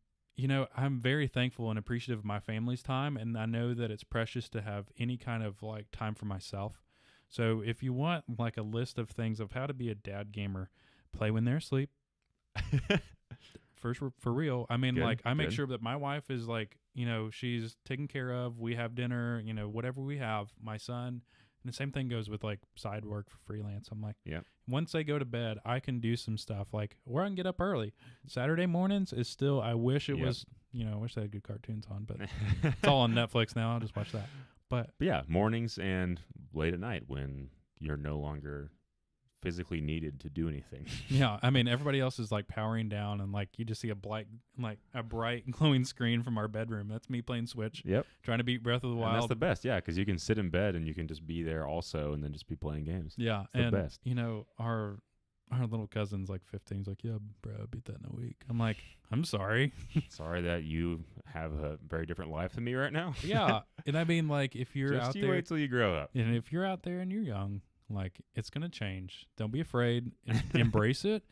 very thankful and appreciative of my family's time, and I know that it's precious to have any kind of like time for myself. So if you want like a list of things of how to be a dad gamer, play when they're asleep. First, for real. I make sure that my wife is like, she's taken care of. We have dinner, whatever we have. My son, and the same thing goes with like side work for freelance. I'm like, once they go to bed, I can do some stuff like, or I can get up early. Saturday mornings is still, I wish it was, I wish they had good cartoons on, but it's all on Netflix now. I'll just watch that. But yeah, mornings and late at night when you're no longer physically needed to do anything. Yeah, everybody else is like powering down, and like you just see a bright glowing screen from our bedroom. That's me playing Switch. Yep, trying to beat Breath of the Wild. And that's the best, yeah, because you can sit in bed and you can just be there also, and then just be playing games. Yeah, it's the best. Our little cousin's like 15. He's like, yeah, bro, I beat that in a week. I'm like, I'm sorry. Sorry that you have a very different life than me right now. Yeah, and like if you're just out you there, wait till you grow up. And if you're out there and you're young, like it's gonna change. Don't be afraid. Embrace it.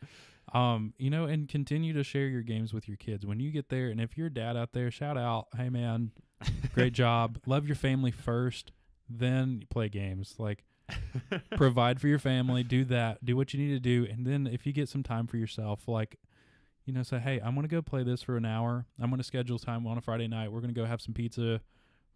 And continue to share your games with your kids when you get there. And if you're a dad out there, shout out, hey man, great job. Love your family first, then play games. Like provide for your family. Do that. Do what you need to do. And then if you get some time for yourself, like say, hey, I'm gonna go play this for an hour. I'm gonna schedule time on a Friday night. We're gonna go have some pizza.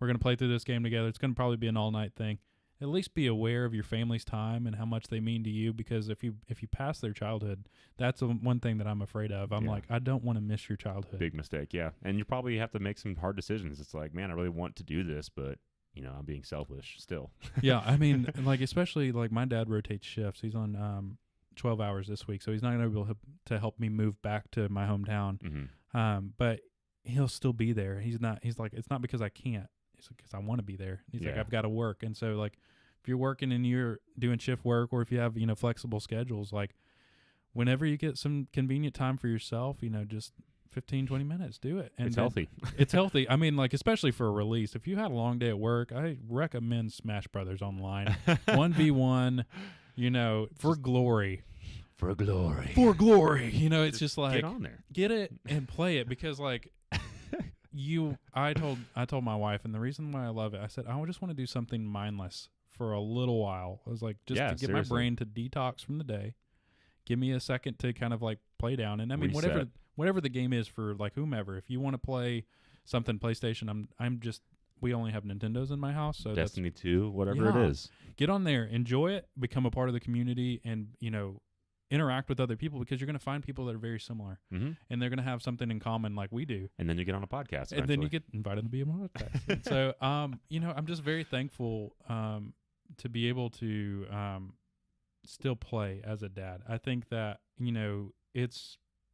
We're gonna play through this game together. It's gonna probably be an all night thing. At least be aware of your family's time and how much they mean to you, because if you pass their childhood, that's one thing that I'm afraid of. I'm like, I don't want to miss your childhood. Big mistake, yeah. And you probably have to make some hard decisions. It's like, man, I really want to do this, but I'm being selfish still. Yeah, like especially like my dad rotates shifts. He's on 12 hours this week, so he's not going to be able to help me move back to my hometown. Mm-hmm. But he'll still be there. He's like, it's not because I can't. It's because I want to be there. He's like, I've got to work. And so like, if you're working and you're doing shift work, or if you have, flexible schedules, like whenever you get some convenient time for yourself, just 15, 20 minutes, do it. And it's healthy. It's healthy. Like especially for a release, if you had a long day at work, I recommend Smash Brothers online. 1v1, for glory. For glory. For glory. It's just like, get on there. Get it and play it, because like, I told my wife, and the reason why I love it, I said, I just want to do something mindless for a little while. I was like, just to get my brain to detox from the day. Give me a second to kind of like play down. And reset. whatever the game is for like whomever, if you want to play something PlayStation, we only have Nintendos in my house. So Destiny 2, whatever it is. Get on there, enjoy it, become a part of the community, and interact with other people, because you're going to find people that are very similar, and they're going to have something in common like we do. And then you get on a podcast. And then you get invited to be on a podcast. And so, I'm just very thankful to be able to still play as a dad. I think that,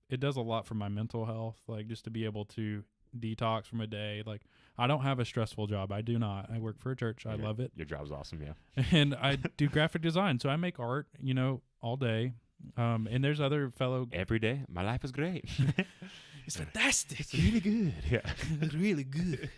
it does a lot for my mental health, like just to be able to detox from a day. Like, I don't have a stressful job. I do not. I work for a church. I love it. Your job's awesome, yeah. And I do graphic design, so I make art, all day. And there's other fellow... Every day. My life is great. It's fantastic. It's really good. Yeah. It's really good.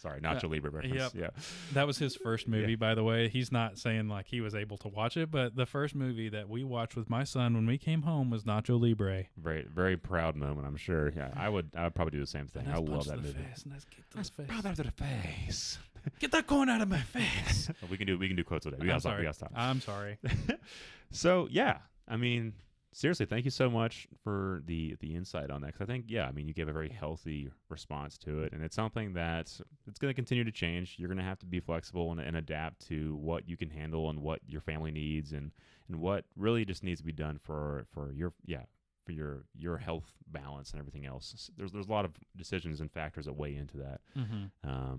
Sorry, Nacho Libre reference. Yep. Yeah. That was his first movie, by the way. He's not saying like he was able to watch it, but the first movie that we watched with my son when we came home was Nacho Libre. Very, very proud moment, I'm sure. Yeah, I would probably do the same thing. I love that movie. Nice kick to the face. Brother to the face. Get that corn out of my face. We can do quotes today. We got to stop. I'm sorry. So yeah, I mean, seriously, thank you so much for the insight on that. Because I think, you gave a very healthy response to it, and it's something that it's going to continue to change. You're going to have to be flexible and adapt to what you can handle and what your family needs, and what really just needs to be done for your health balance and everything else. There's a lot of decisions and factors that weigh into that.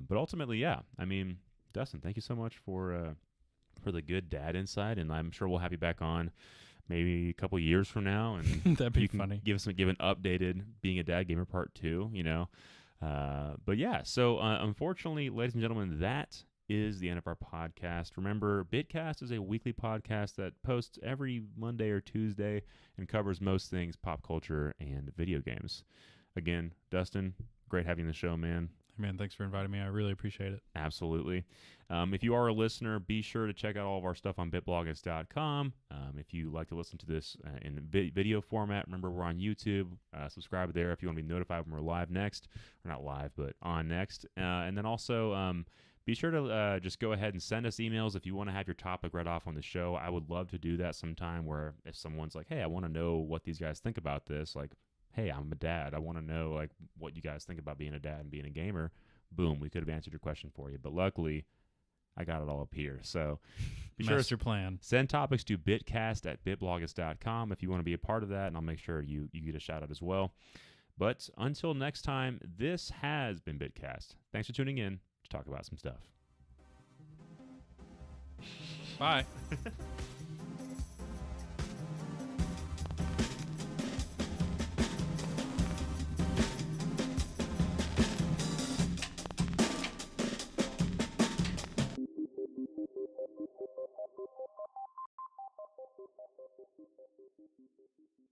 But ultimately, I mean, Dustin, thank you so much for the good dad insight, and I'm sure we'll have you back on maybe a couple years from now, and that'd be funny. Give an updated Being a Dad Gamer Part 2, But yeah, so unfortunately, ladies and gentlemen, that is the end of our podcast. Remember, BitCast is a weekly podcast that posts every Monday or Tuesday and covers most things pop culture and video games. Again, Dustin, great having you on the show, man. Man, thanks for inviting me. I really appreciate it. Absolutely. If you are a listener, be sure to check out all of our stuff on BitBloggist.com. If you like to listen to this in video format, remember we're on YouTube. Subscribe there if you want to be notified when we're live next. Or not live, but on next. And then also be sure to just go ahead and send us emails if you want to have your topic read off on the show. I would love to do that sometime, where if someone's like, hey, I want to know what these guys think about this, like, hey, I'm a dad. I want to know like what you guys think about being a dad and being a gamer. Boom, we could have answered your question for you. But luckily, I got it all up here. So be sure to plan. Send topics to bitcast@bitbloggist.com if you want to be a part of that, and I'll make sure you get a shout out as well. But until next time, this has been BitCast. Thanks for tuning in to talk about some stuff. Bye.